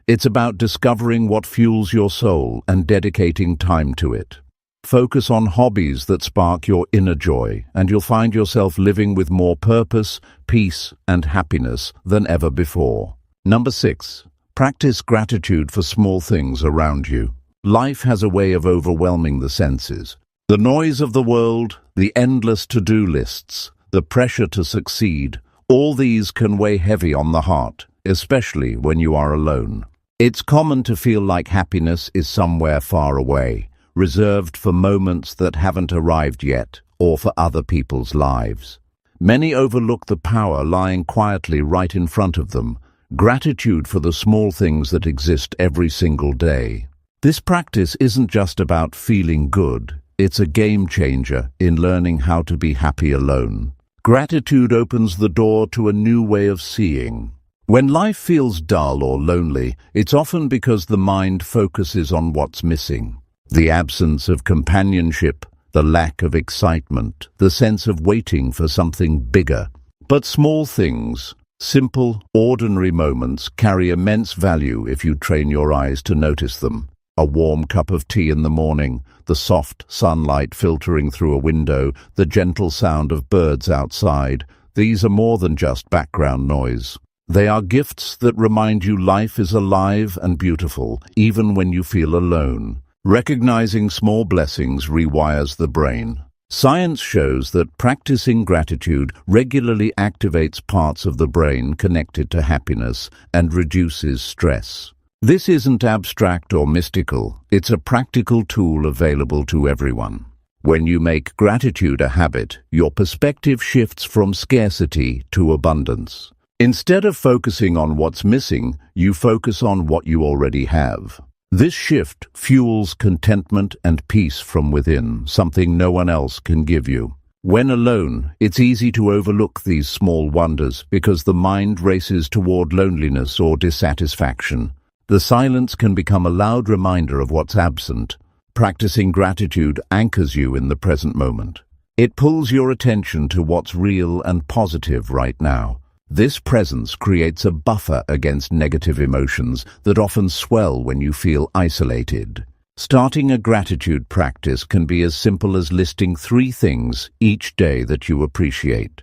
It's about discovering what fuels your soul and dedicating time to it. Focus on hobbies that spark your inner joy, and you'll find yourself living with more purpose, peace, and happiness than ever before. Number 6. Practice gratitude for small things around you. Life has a way of overwhelming the senses. The noise of the world, the endless to-do lists, the pressure to succeed, all these can weigh heavy on the heart, especially when you are alone. It's common to feel like happiness is somewhere far away, reserved for moments that haven't arrived yet, or for other people's lives. Many overlook the power lying quietly right in front of them, gratitude for the small things that exist every single day. This practice isn't just about feeling good, it's a game changer in learning how to be happy alone. Gratitude opens the door to a new way of seeing. When life feels dull or lonely, it's often because the mind focuses on what's missing. The absence of companionship, the lack of excitement, the sense of waiting for something bigger. But small things, simple, ordinary moments carry immense value if you train your eyes to notice them. A warm cup of tea in the morning, the soft sunlight filtering through a window, the gentle sound of birds outside. These are more than just background noise. They are gifts that remind you life is alive and beautiful, even when you feel alone. Recognizing small blessings rewires the brain. Science shows that practicing gratitude regularly activates parts of the brain connected to happiness and reduces stress. This isn't abstract or mystical, it's a practical tool available to everyone. When you make gratitude a habit, your perspective shifts from scarcity to abundance. Instead of focusing on what's missing, you focus on what you already have. This shift fuels contentment and peace from within, something no one else can give you. When alone, it's easy to overlook these small wonders because the mind races toward loneliness or dissatisfaction. The silence can become a loud reminder of what's absent. Practicing gratitude anchors you in the present moment. It pulls your attention to what's real and positive right now. This presence creates a buffer against negative emotions that often swell when you feel isolated. Starting a gratitude practice can be as simple as listing 3 things each day that you appreciate.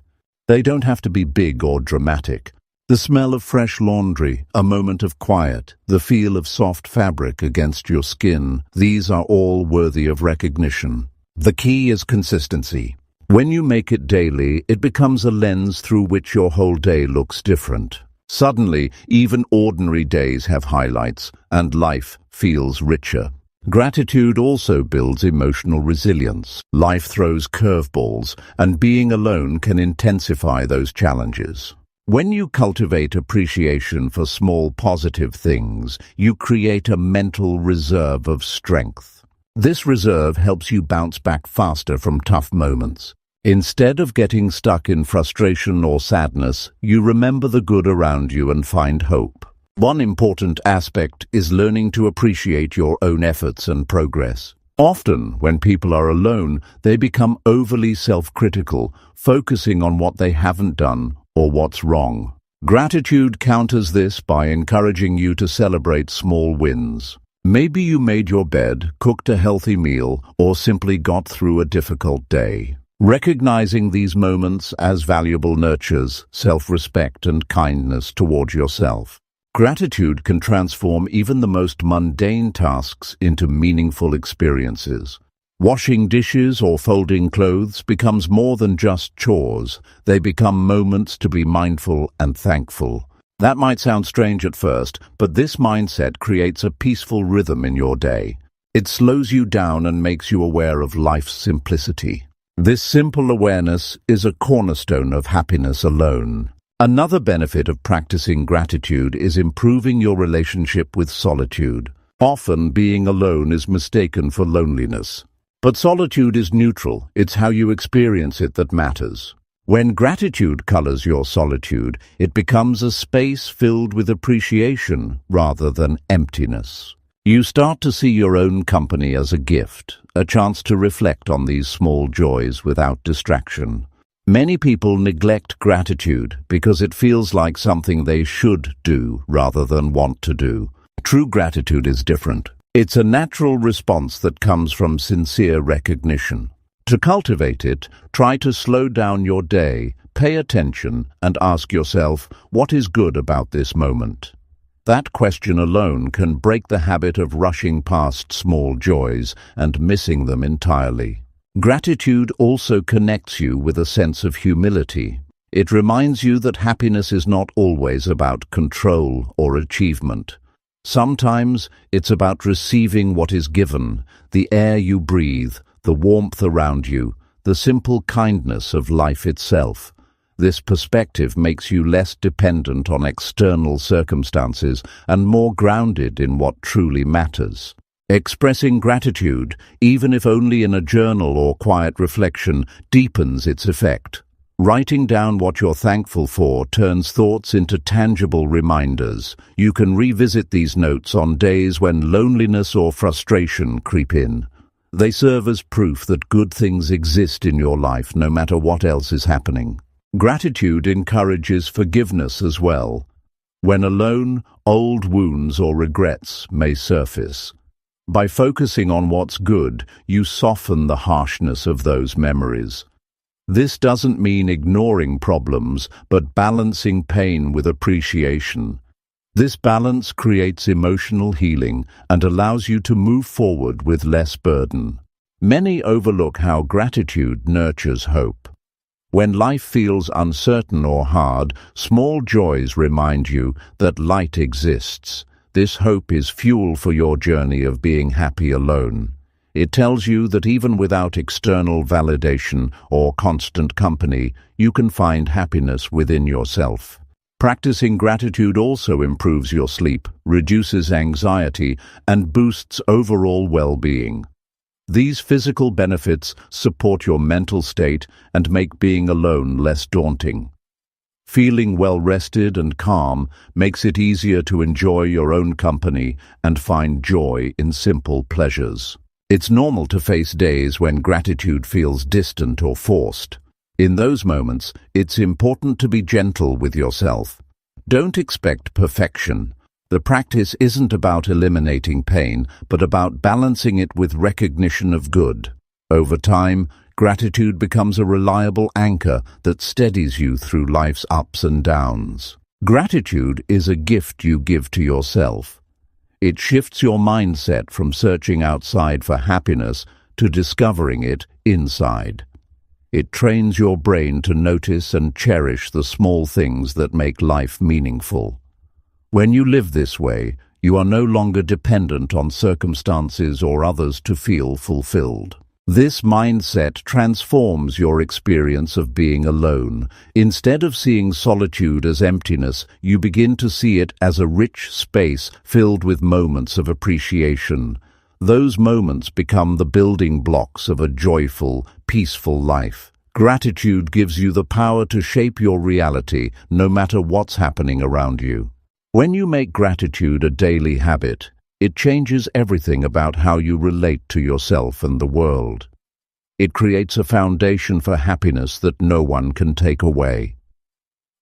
They don't have to be big or dramatic. The smell of fresh laundry, a moment of quiet, the feel of soft fabric against your skin, these are all worthy of recognition. The key is consistency. When you make it daily, it becomes a lens through which your whole day looks different. Suddenly, even ordinary days have highlights, and life feels richer. Gratitude also builds emotional resilience. Life throws curveballs, and being alone can intensify those challenges. When you cultivate appreciation for small positive things, you create a mental reserve of strength. This reserve helps you bounce back faster from tough moments. Instead of getting stuck in frustration or sadness, you remember the good around you and find hope. One important aspect is learning to appreciate your own efforts and progress. Often, when people are alone, they become overly self-critical, focusing on what they haven't done or what's wrong. Gratitude counters this by encouraging you to celebrate small wins. Maybe you made your bed, cooked a healthy meal, or simply got through a difficult day. Recognizing these moments as valuable nurtures self-respect and kindness toward yourself. Gratitude can transform even the most mundane tasks into meaningful experiences. Washing dishes or folding clothes becomes more than just chores. They become moments to be mindful and thankful. That might sound strange at first, but this mindset creates a peaceful rhythm in your day. It slows you down and makes you aware of life's simplicity. This simple awareness is a cornerstone of happiness alone. Another benefit of practicing gratitude is improving your relationship with solitude. Often, being alone is mistaken for loneliness. But solitude is neutral. It's how you experience it that matters. When gratitude colors your solitude, it becomes a space filled with appreciation rather than emptiness. You start to see your own company as a gift, a chance to reflect on these small joys without distraction. Many people neglect gratitude because it feels like something they should do rather than want to do. True gratitude is different. It's a natural response that comes from sincere recognition. To cultivate it, try to slow down your day, pay attention, and ask yourself, what is good about this moment? That question alone can break the habit of rushing past small joys and missing them entirely. Gratitude also connects you with a sense of humility. It reminds you that happiness is not always about control or achievement. Sometimes it's about receiving what is given, the air you breathe, the warmth around you, the simple kindness of life itself. This perspective makes you less dependent on external circumstances and more grounded in what truly matters. Expressing gratitude, even if only in a journal or quiet reflection, deepens its effect. Writing down what you're thankful for turns thoughts into tangible reminders. You can revisit these notes on days when loneliness or frustration creep in. They serve as proof that good things exist in your life no matter what else is happening. Gratitude encourages forgiveness as well. When alone, old wounds or regrets may surface. By focusing on what's good, you soften the harshness of those memories. This doesn't mean ignoring problems, but balancing pain with appreciation. This balance creates emotional healing and allows you to move forward with less burden. Many overlook how gratitude nurtures hope. When life feels uncertain or hard, small joys remind you that light exists. This hope is fuel for your journey of being happy alone. It tells you that even without external validation or constant company, you can find happiness within yourself. Practicing gratitude also improves your sleep, reduces anxiety, and boosts overall well-being. These physical benefits support your mental state and make being alone less daunting. Feeling well-rested and calm makes it easier to enjoy your own company and find joy in simple pleasures. It's normal to face days when gratitude feels distant or forced. In those moments, it's important to be gentle with yourself. Don't expect perfection. The practice isn't about eliminating pain, but about balancing it with recognition of good. Over time, gratitude becomes a reliable anchor that steadies you through life's ups and downs. Gratitude is a gift you give to yourself. It shifts your mindset from searching outside for happiness to discovering it inside. It trains your brain to notice and cherish the small things that make life meaningful. When you live this way, you are no longer dependent on circumstances or others to feel fulfilled. This mindset transforms your experience of being alone. Instead of seeing solitude as emptiness, you begin to see it as a rich space filled with moments of appreciation. Those moments become the building blocks of a joyful, peaceful life. Gratitude gives you the power to shape your reality, no matter what's happening around you. When you make gratitude a daily habit, it changes everything about how you relate to yourself and the world. It creates a foundation for happiness that no one can take away.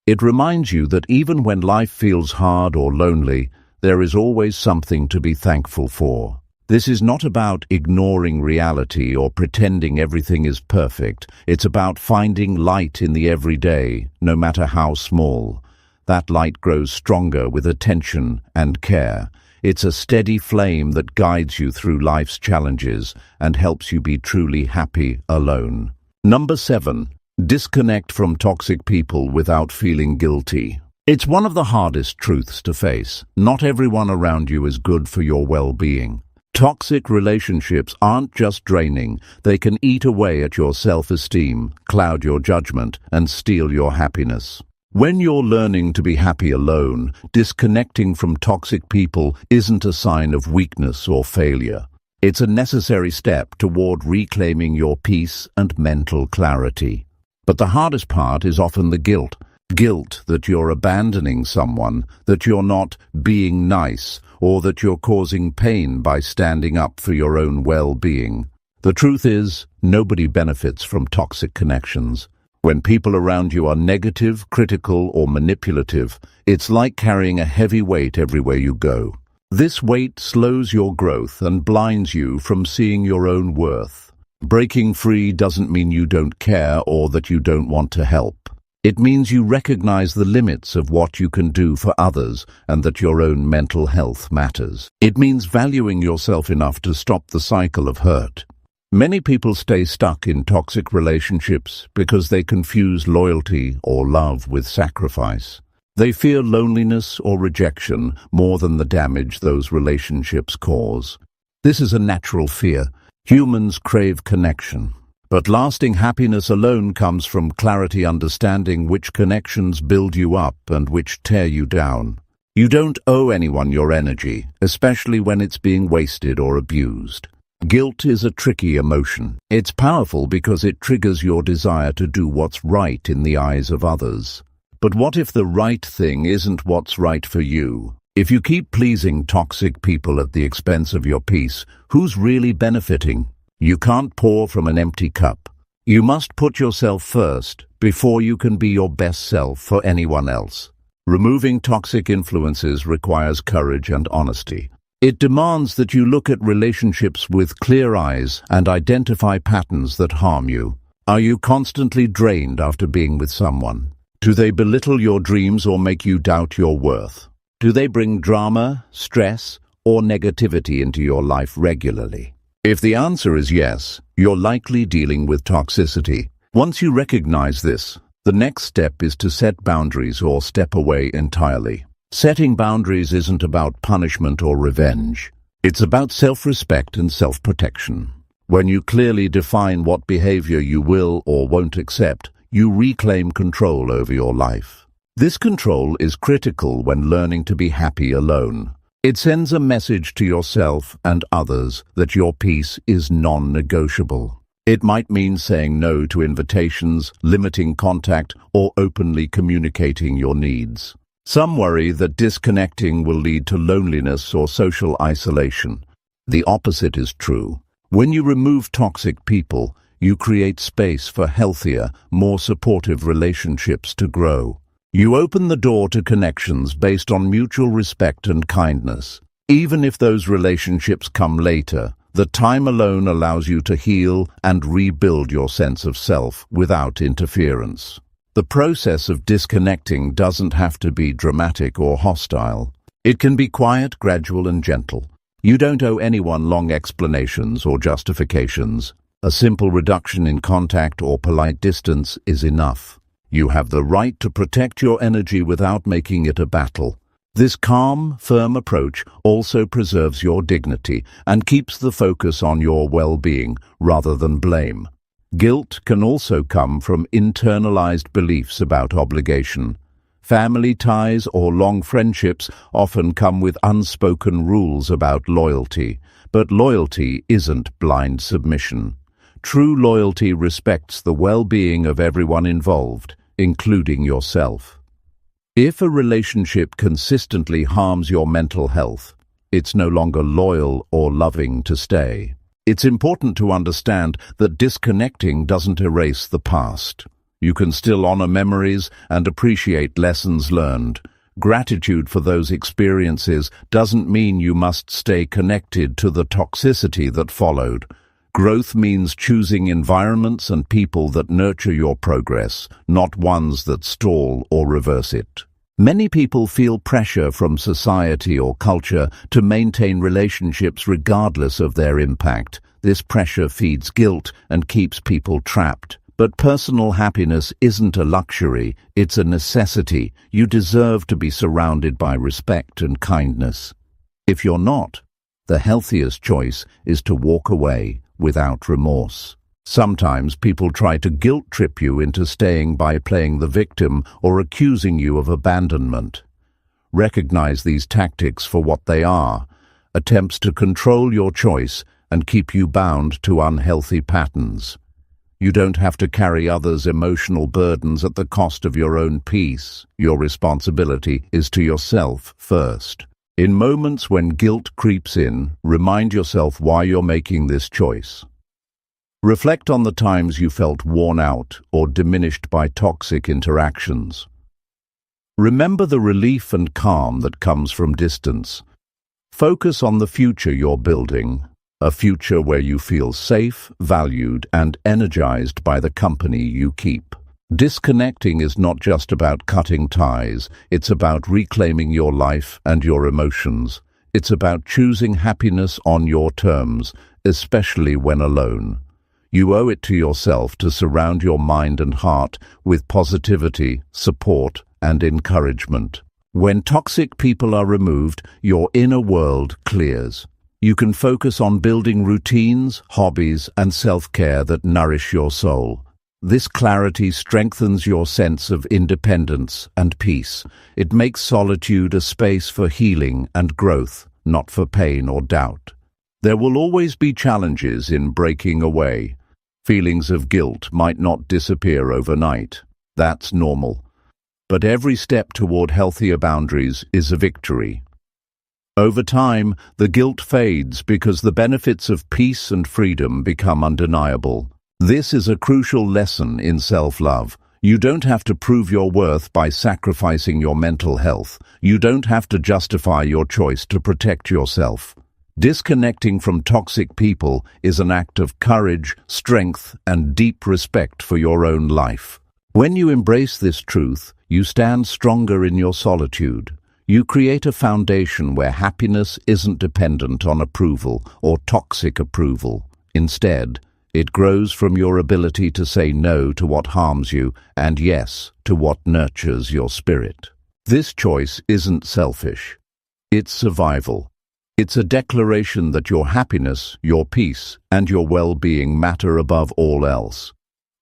It reminds you that even when life feels hard or lonely, there is always something to be thankful for. This is not about ignoring reality or pretending everything is perfect. It's about finding light in the everyday, no matter how small. That light grows stronger with attention and care. It's a steady flame that guides you through life's challenges and helps you be truly happy alone. Number 7. Disconnect from toxic people without feeling guilty. It's one of the hardest truths to face. Not everyone around you is good for your well-being. Toxic relationships aren't just draining. They can eat away at your self-esteem, cloud your judgment, and steal your happiness. When you're learning to be happy alone, disconnecting from toxic people isn't a sign of weakness or failure. It's a necessary step toward reclaiming your peace and mental clarity. But the hardest part is often the guilt. Guilt that you're abandoning someone, that you're not being nice, or that you're causing pain by standing up for your own well-being. The truth is, nobody benefits from toxic connections. When people around you are negative, critical, or manipulative, it's like carrying a heavy weight everywhere you go. This weight slows your growth and blinds you from seeing your own worth. Breaking free doesn't mean you don't care or that you don't want to help. It means you recognize the limits of what you can do for others and that your own mental health matters. It means valuing yourself enough to stop the cycle of hurt. Many people stay stuck in toxic relationships because they confuse loyalty or love with sacrifice. They fear loneliness or rejection more than the damage those relationships cause. This is a natural fear. Humans crave connection. But lasting happiness alone comes from clarity, understanding which connections build you up and which tear you down. You don't owe anyone your energy, especially when it's being wasted or abused. Guilt is a tricky emotion. It's powerful because it triggers your desire to do what's right in the eyes of others. But what if the right thing isn't what's right for you? If you keep pleasing toxic people at the expense of your peace, who's really benefiting? You can't pour from an empty cup. You must put yourself first before you can be your best self for anyone else. Removing toxic influences requires courage and honesty. It demands that you look at relationships with clear eyes and identify patterns that harm you. Are you constantly drained after being with someone? Do they belittle your dreams or make you doubt your worth? Do they bring drama, stress, or negativity into your life regularly? If the answer is yes, you're likely dealing with toxicity. Once you recognize this, the next step is to set boundaries or step away entirely. Setting boundaries isn't about punishment or revenge. It's about self-respect and self-protection. When you clearly define what behavior you will or won't accept, you reclaim control over your life. This control is critical when learning to be happy alone. It sends a message to yourself and others that your peace is non-negotiable. It might mean saying no to invitations, limiting contact, or openly communicating your needs. Some worry that disconnecting will lead to loneliness or social isolation. The opposite is true. When you remove toxic people, you create space for healthier, more supportive relationships to grow. You open the door to connections based on mutual respect and kindness. Even if those relationships come later, the time alone allows you to heal and rebuild your sense of self without interference. The process of disconnecting doesn't have to be dramatic or hostile. It can be quiet, gradual, and gentle. You don't owe anyone long explanations or justifications. A simple reduction in contact or polite distance is enough. You have the right to protect your energy without making it a battle. This calm, firm approach also preserves your dignity and keeps the focus on your well-being rather than blame. Guilt can also come from internalized beliefs about obligation. Family ties or long friendships often come with unspoken rules about loyalty, but loyalty isn't blind submission. True loyalty respects the well-being of everyone involved, including yourself. If a relationship consistently harms your mental health, it's no longer loyal or loving to stay. It's important to understand that disconnecting doesn't erase the past. You can still honor memories and appreciate lessons learned. Gratitude for those experiences doesn't mean you must stay connected to the toxicity that followed. Growth means choosing environments and people that nurture your progress, not ones that stall or reverse it. Many people feel pressure from society or culture to maintain relationships regardless of their impact. This pressure feeds guilt and keeps people trapped. But personal happiness isn't a luxury, it's a necessity. You deserve to be surrounded by respect and kindness. If you're not, the healthiest choice is to walk away without remorse. Sometimes people try to guilt-trip you into staying by playing the victim or accusing you of abandonment. Recognize these tactics for what they are, attempts to control your choice and keep you bound to unhealthy patterns. You don't have to carry others' emotional burdens at the cost of your own peace. Your responsibility is to yourself first. In moments when guilt creeps in, remind yourself why you're making this choice. Reflect on the times you felt worn out or diminished by toxic interactions. Remember the relief and calm that comes from distance. Focus on the future you're building, a future where you feel safe, valued, and energized by the company you keep. Disconnecting is not just about cutting ties, it's about reclaiming your life and your emotions. It's about choosing happiness on your terms, especially when alone. You owe it to yourself to surround your mind and heart with positivity, support, and encouragement. When toxic people are removed, your inner world clears. You can focus on building routines, hobbies, and self-care that nourish your soul. This clarity strengthens your sense of independence and peace. It makes solitude a space for healing and growth, not for pain or doubt. There will always be challenges in breaking away. Feelings of guilt might not disappear overnight. That's normal. But every step toward healthier boundaries is a victory. Over time, the guilt fades because the benefits of peace and freedom become undeniable. This is a crucial lesson in self-love. You don't have to prove your worth by sacrificing your mental health. You don't have to justify your choice to protect yourself. Disconnecting from toxic people is an act of courage, strength, and deep respect for your own life. When you embrace this truth, you stand stronger in your solitude. You create a foundation where happiness isn't dependent on approval or toxic approval. Instead, it grows from your ability to say no to what harms you and yes to what nurtures your spirit. This choice isn't selfish. It's survival. It's a declaration that your happiness, your peace, and your well-being matter above all else.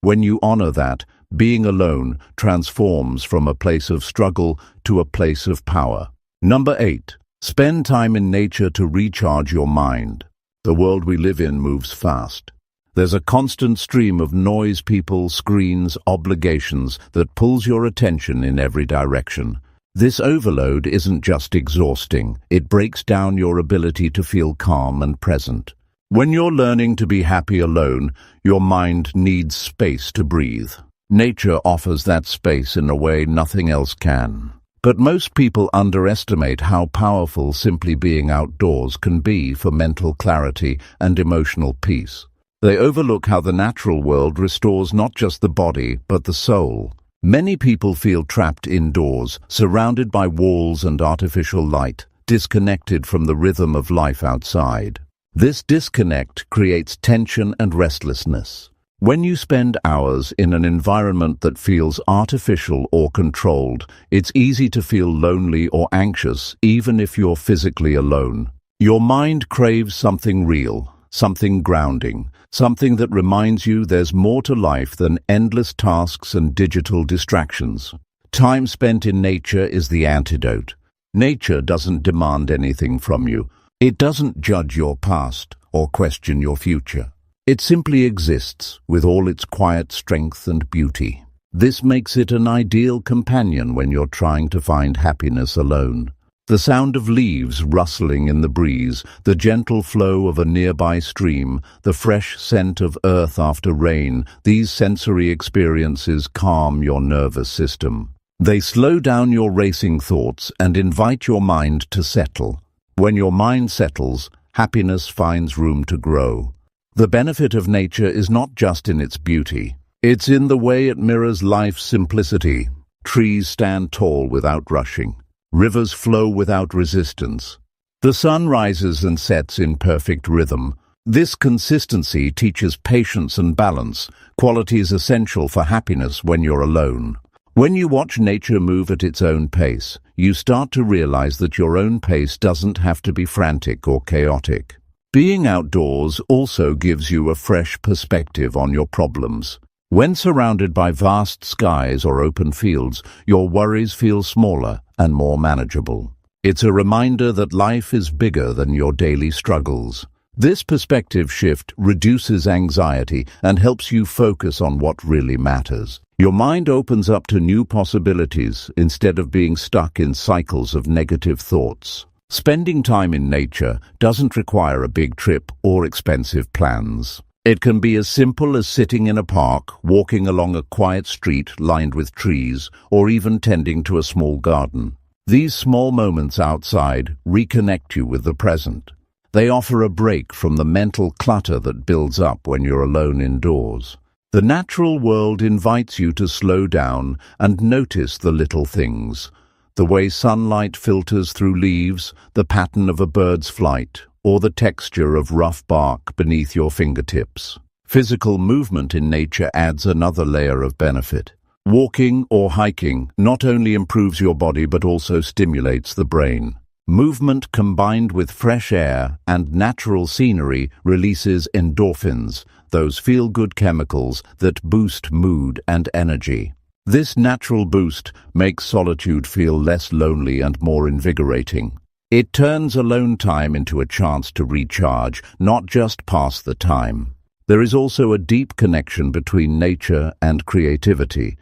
When you honor that, being alone transforms from a place of struggle to a place of power. Number 8. Spend time in nature to recharge your mind. The world we live in moves fast. There's a constant stream of noise, people, screens, obligations that pulls your attention in every direction. This overload isn't just exhausting, it breaks down your ability to feel calm and present. When you're learning to be happy alone, your mind needs space to breathe. Nature offers that space in a way nothing else can. But most people underestimate how powerful simply being outdoors can be for mental clarity and emotional peace. They overlook how the natural world restores not just the body, but the soul. Many people feel trapped indoors, surrounded by walls and artificial light, disconnected from the rhythm of life outside. This disconnect creates tension and restlessness. When you spend hours in an environment that feels artificial or controlled, it's easy to feel lonely or anxious, even if you're physically alone. Your mind craves something real, something grounding, something that reminds you there's more to life than endless tasks and digital distractions. Time spent in nature is the antidote. Nature doesn't demand anything from you. It doesn't judge your past or question your future. It simply exists with all its quiet strength and beauty. This makes it an ideal companion when you're trying to find happiness alone. The sound of leaves rustling in the breeze, the gentle flow of a nearby stream, the fresh scent of earth after rain, these sensory experiences calm your nervous system. They slow down your racing thoughts and invite your mind to settle. When your mind settles, happiness finds room to grow. The benefit of nature is not just in its beauty. It's in the way it mirrors life's simplicity. Trees stand tall without rushing. Rivers flow without resistance. The sun rises and sets in perfect rhythm. This consistency teaches patience and balance, qualities essential for happiness when you're alone. When you watch nature move at its own pace, you start to realize that your own pace doesn't have to be frantic or chaotic. Being outdoors also gives you a fresh perspective on your problems. When surrounded by vast skies or open fields, your worries feel smaller and more manageable. It's a reminder that life is bigger than your daily struggles. This perspective shift reduces anxiety and helps you focus on what really matters. Your mind opens up to new possibilities instead of being stuck in cycles of negative thoughts. Spending time in nature doesn't require a big trip or expensive plans. It can be as simple as sitting in a park, walking along a quiet street lined with trees, or even tending to a small garden. These small moments outside reconnect you with the present. They offer a break from the mental clutter that builds up when you're alone indoors. The natural world invites you to slow down and notice the little things. The way sunlight filters through leaves, the pattern of a bird's flight, or the texture of rough bark beneath your fingertips. Physical movement in nature adds another layer of benefit. Walking or hiking not only improves your body but also stimulates the brain. Movement combined with fresh air and natural scenery releases endorphins, those feel-good chemicals that boost mood and energy. This natural boost makes solitude feel less lonely and more invigorating. It turns alone time into a chance to recharge, not just pass the time. There is also a deep connection between nature and creativity.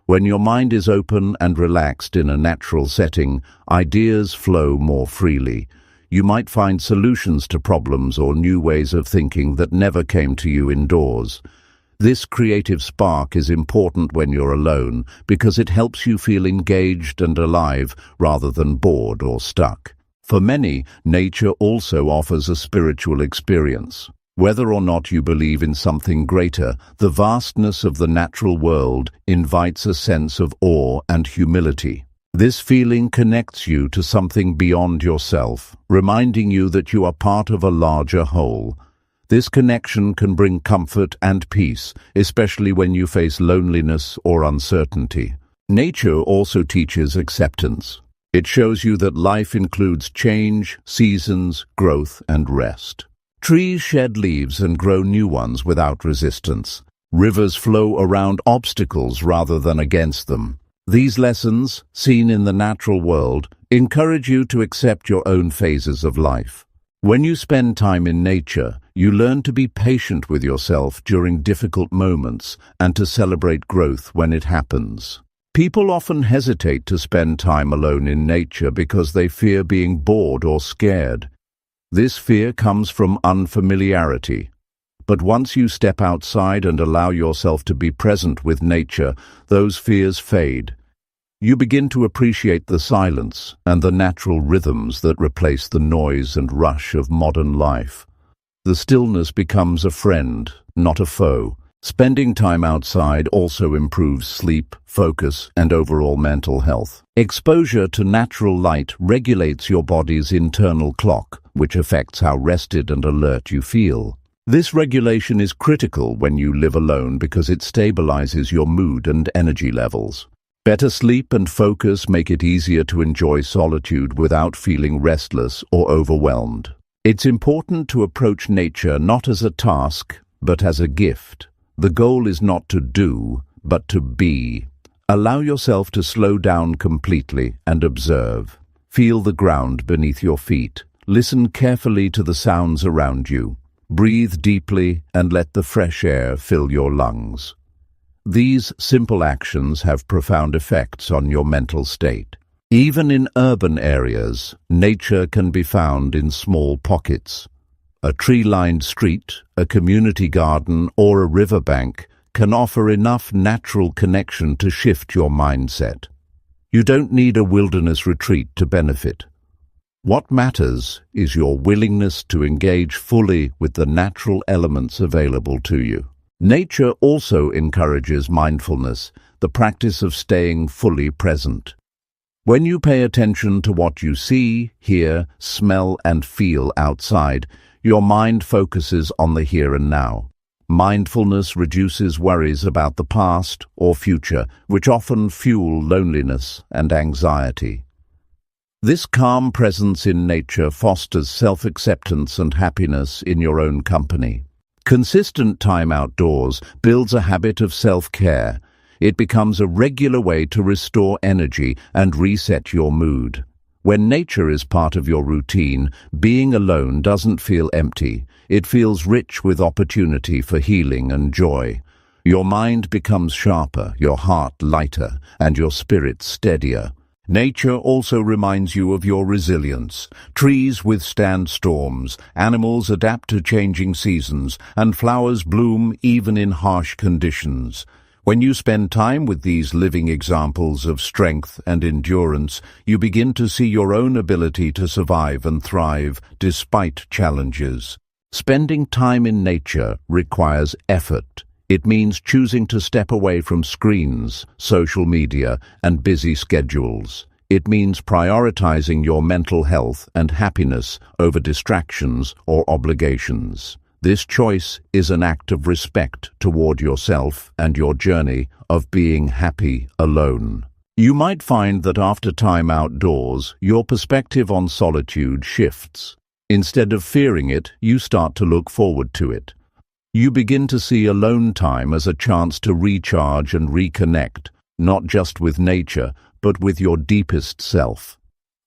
When your mind is open and relaxed in a natural setting, ideas flow more freely. You might find solutions to problems or new ways of thinking that never came to you indoors. This creative spark is important when you're alone because it helps you feel engaged and alive rather than bored or stuck. For many, nature also offers a spiritual experience. Whether or not you believe in something greater, the vastness of the natural world invites a sense of awe and humility. This feeling connects you to something beyond yourself, reminding you that you are part of a larger whole. This connection can bring comfort and peace, especially when you face loneliness or uncertainty. Nature also teaches acceptance. It shows you that life includes change, seasons, growth, and rest. Trees shed leaves and grow new ones without resistance. Rivers flow around obstacles rather than against them. These lessons, seen in the natural world, encourage you to accept your own phases of life. When you spend time in nature, you learn to be patient with yourself during difficult moments and to celebrate growth when it happens. People often hesitate to spend time alone in nature because they fear being bored or scared. This fear comes from unfamiliarity. But once you step outside and allow yourself to be present with nature, those fears fade. You begin to appreciate the silence and the natural rhythms that replace the noise and rush of modern life. The stillness becomes a friend, not a foe. Spending time outside also improves sleep, focus, and overall mental health. Exposure to natural light regulates your body's internal clock, which affects how rested and alert you feel. This regulation is critical when you live alone because it stabilizes your mood and energy levels. Better sleep and focus make it easier to enjoy solitude without feeling restless or overwhelmed. It's important to approach nature not as a task, but as a gift. The goal is not to do, but to be. Allow yourself to slow down completely and observe. Feel the ground beneath your feet. Listen carefully to the sounds around you. Breathe deeply and let the fresh air fill your lungs. These simple actions have profound effects on your mental state. Even in urban areas, nature can be found in small pockets. A tree-lined street, a community garden, or a riverbank can offer enough natural connection to shift your mindset. You don't need a wilderness retreat to benefit. What matters is your willingness to engage fully with the natural elements available to you. Nature also encourages mindfulness, the practice of staying fully present. When you pay attention to what you see, hear, smell, and feel outside, your mind focuses on the here and now. Mindfulness reduces worries about the past or future, which often fuel loneliness and anxiety. This calm presence in nature fosters self-acceptance and happiness in your own company. Consistent time outdoors builds a habit of self-care. It becomes a regular way to restore energy and reset your mood. When nature is part of your routine, being alone doesn't feel empty. It feels rich with opportunity for healing and joy. Your mind becomes sharper, your heart lighter, and your spirit steadier. Nature also reminds you of your resilience. Trees withstand storms, animals adapt to changing seasons, and flowers bloom even in harsh conditions. When you spend time with these living examples of strength and endurance, you begin to see your own ability to survive and thrive despite challenges. Spending time in nature requires effort. It means choosing to step away from screens, social media, and busy schedules. It means prioritizing your mental health and happiness over distractions or obligations. This choice is an act of respect toward yourself and your journey of being happy alone. You might find that after time outdoors, your perspective on solitude shifts. Instead of fearing it, you start to look forward to it. You begin to see alone time as a chance to recharge and reconnect, not just with nature, but with your deepest self.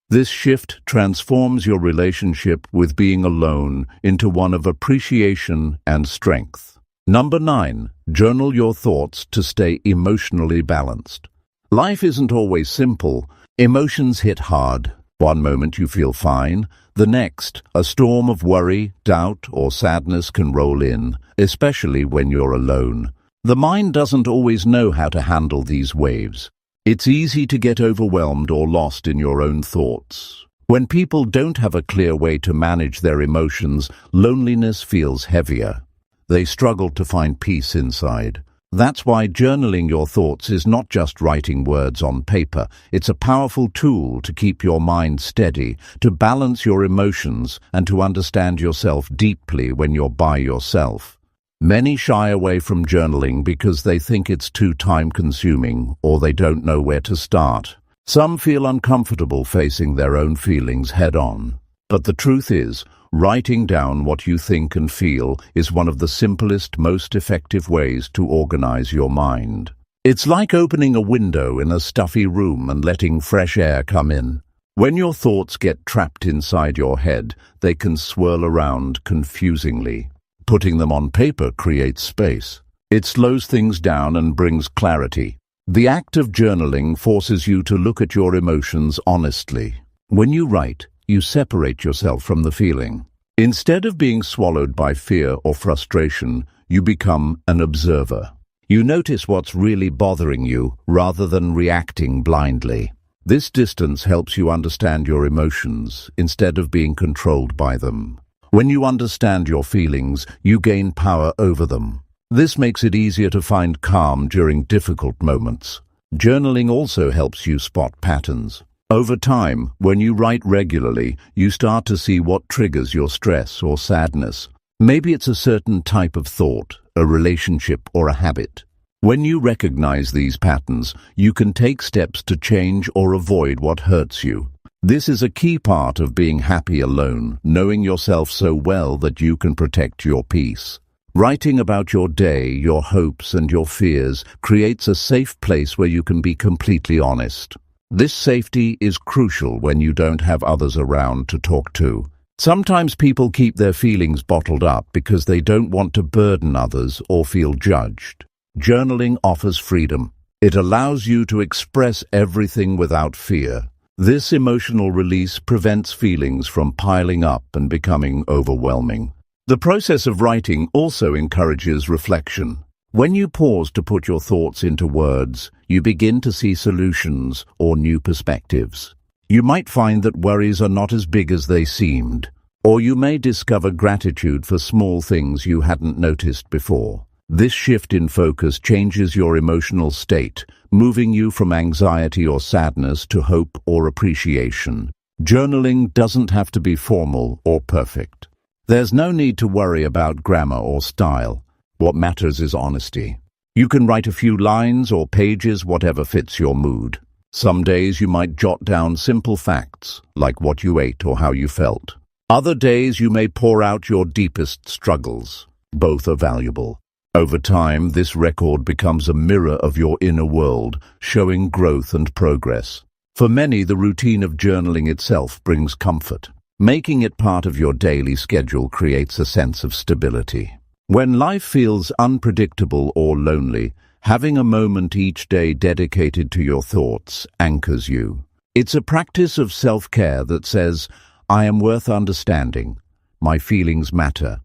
This shift transforms your relationship with being alone into one of appreciation and strength. Number 9. Journal your thoughts to stay emotionally balanced. Life isn't always simple. Emotions hit hard. One moment you feel fine, the next, a storm of worry, doubt, or sadness can roll in, especially when you're alone. The mind doesn't always know how to handle these waves. It's easy to get overwhelmed or lost in your own thoughts. When people don't have a clear way to manage their emotions, loneliness feels heavier. They struggle to find peace inside. That's why journaling your thoughts is not just writing words on paper. It's a powerful tool to keep your mind steady, to balance your emotions, and to understand yourself deeply when you're by yourself. Many shy away from journaling because they think it's too time-consuming or they don't know where to start. Some feel uncomfortable facing their own feelings head-on. But the truth is, writing down what you think and feel is one of the simplest, most effective ways to organize your mind. It's like opening a window in a stuffy room and letting fresh air come in. When your thoughts get trapped inside your head, they can swirl around confusingly. Putting them on paper creates space. It slows things down and brings clarity. The act of journaling forces you to look at your emotions honestly. When you write, you separate yourself from the feeling. Instead of being swallowed by fear or frustration, you become an observer. You notice what's really bothering you rather than reacting blindly. This distance helps you understand your emotions instead of being controlled by them. When you understand your feelings, you gain power over them. This makes it easier to find calm during difficult moments. Journaling also helps you spot patterns. Over time, when you write regularly, you start to see what triggers your stress or sadness. Maybe it's a certain type of thought, a relationship, or a habit. When you recognize these patterns, you can take steps to change or avoid what hurts you. This is a key part of being happy alone, knowing yourself so well that you can protect your peace. Writing about your day, your hopes, and your fears creates a safe place where you can be completely honest. This safety is crucial when you don't have others around to talk to. Sometimes people keep their feelings bottled up because they don't want to burden others or feel judged. Journaling offers freedom. It allows you to express everything without fear. This emotional release prevents feelings from piling up and becoming overwhelming. The process of writing also encourages reflection. When you pause to put your thoughts into words, you begin to see solutions or new perspectives. You might find that worries are not as big as they seemed, or you may discover gratitude for small things you hadn't noticed before. This shift in focus changes your emotional state, moving you from anxiety or sadness to hope or appreciation. Journaling doesn't have to be formal or perfect. There's no need to worry about grammar or style. What matters is honesty. You can write a few lines or pages, whatever fits your mood. Some days you might jot down simple facts, like what you ate or how you felt. Other days you may pour out your deepest struggles. Both are valuable. Over time, this record becomes a mirror of your inner world, showing growth and progress. For many, the routine of journaling itself brings comfort. Making it part of your daily schedule creates a sense of stability. When life feels unpredictable or lonely, having a moment each day dedicated to your thoughts anchors you. It's a practice of self-care that says, I am worth understanding. My feelings matter.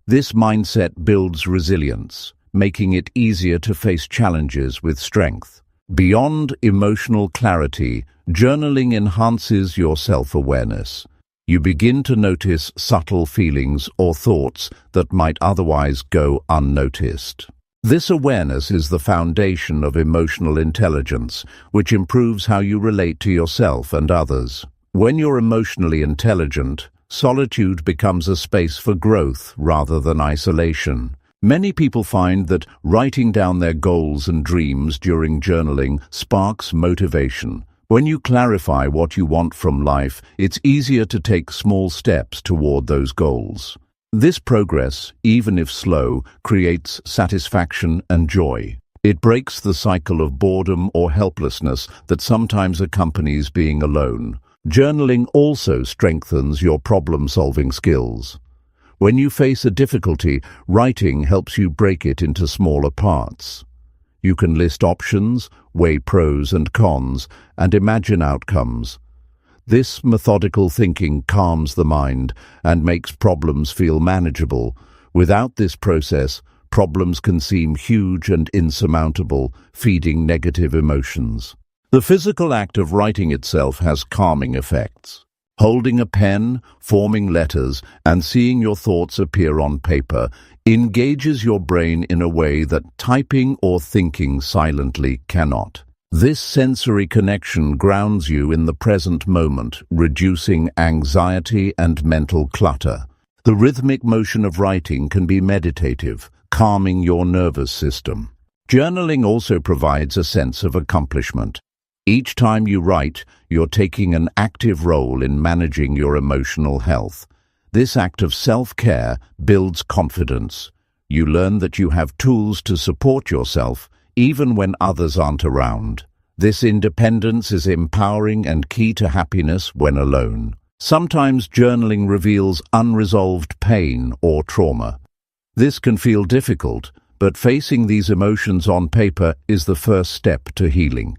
This mindset builds resilience, making it easier to face challenges with strength. Beyond emotional clarity, journaling enhances your self-awareness. You begin to notice subtle feelings or thoughts that might otherwise go unnoticed. This awareness is the foundation of emotional intelligence, which improves how you relate to yourself and others. When you're emotionally intelligent, solitude becomes a space for growth rather than isolation. Many people find that writing down their goals and dreams during journaling sparks motivation. When you clarify what you want from life, it's easier to take small steps toward those goals. This progress, even if slow, creates satisfaction and joy. It breaks the cycle of boredom or helplessness that sometimes accompanies being alone. Journaling also strengthens your problem-solving skills. When you face a difficulty, writing helps you break it into smaller parts. You can list options, weigh pros and cons, and imagine outcomes. This methodical thinking calms the mind and makes problems feel manageable. Without this process, problems can seem huge and insurmountable, feeding negative emotions. The physical act of writing itself has calming effects. Holding a pen, forming letters, and seeing your thoughts appear on paper engages your brain in a way that typing or thinking silently cannot. This sensory connection grounds you in the present moment, reducing anxiety and mental clutter. The rhythmic motion of writing can be meditative, calming your nervous system. Journaling also provides a sense of accomplishment. Each time you write, you're taking an active role in managing your emotional health. This act of self-care builds confidence. You learn that you have tools to support yourself, even when others aren't around. This independence is empowering and key to happiness when alone. Sometimes journaling reveals unresolved pain or trauma. This can feel difficult, but facing these emotions on paper is the first step to healing.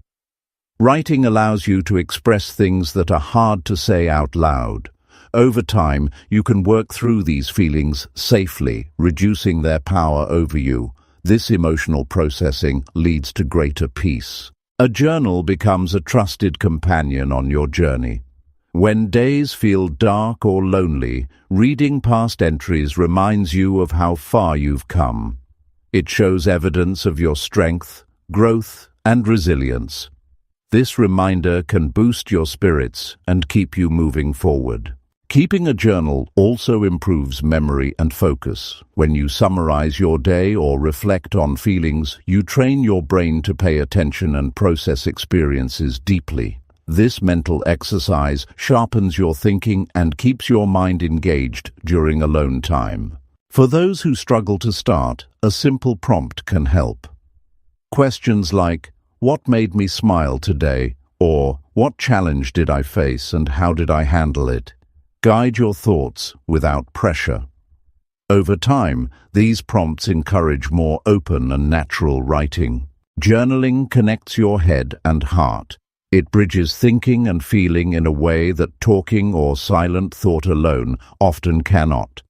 Writing allows you to express things that are hard to say out loud. Over time, you can work through these feelings safely, reducing their power over you. This emotional processing leads to greater peace. A journal becomes a trusted companion on your journey. When days feel dark or lonely, reading past entries reminds you of how far you've come. It shows evidence of your strength, growth, and resilience. This reminder can boost your spirits and keep you moving forward. Keeping a journal also improves memory and focus. When you summarize your day or reflect on feelings, you train your brain to pay attention and process experiences deeply. This mental exercise sharpens your thinking and keeps your mind engaged during alone time. For those who struggle to start, a simple prompt can help. Questions like, "What made me smile today?" or "What challenge did I face and how did I handle it?" guide your thoughts without pressure. Over time, these prompts encourage more open and natural writing. Journaling connects your head and heart. It bridges thinking and feeling in a way that talking or silent thought alone often cannot.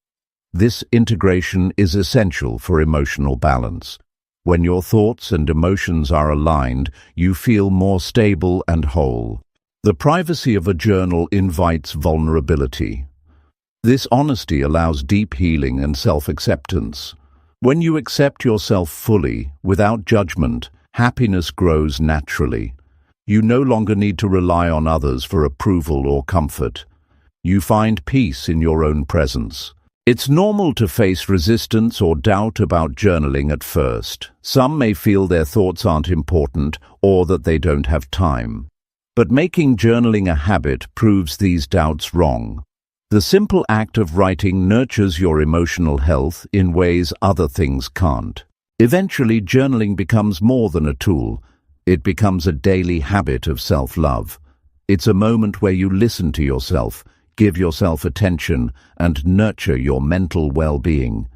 This integration is essential for emotional balance. When your thoughts and emotions are aligned, you feel more stable and whole. The privacy of a journal invites vulnerability. This honesty allows deep healing and self-acceptance. When you accept yourself fully, without judgment, happiness grows naturally. You no longer need to rely on others for approval or comfort. You find peace in your own presence. It's normal to face resistance or doubt about journaling at first. Some may feel their thoughts aren't important or that they don't have time. But making journaling a habit proves these doubts wrong. The simple act of writing nurtures your emotional health in ways other things can't. Eventually, journaling becomes more than a tool. It becomes a daily habit of self-love. It's a moment where you listen to yourself, give yourself attention, and nurture your mental well-being.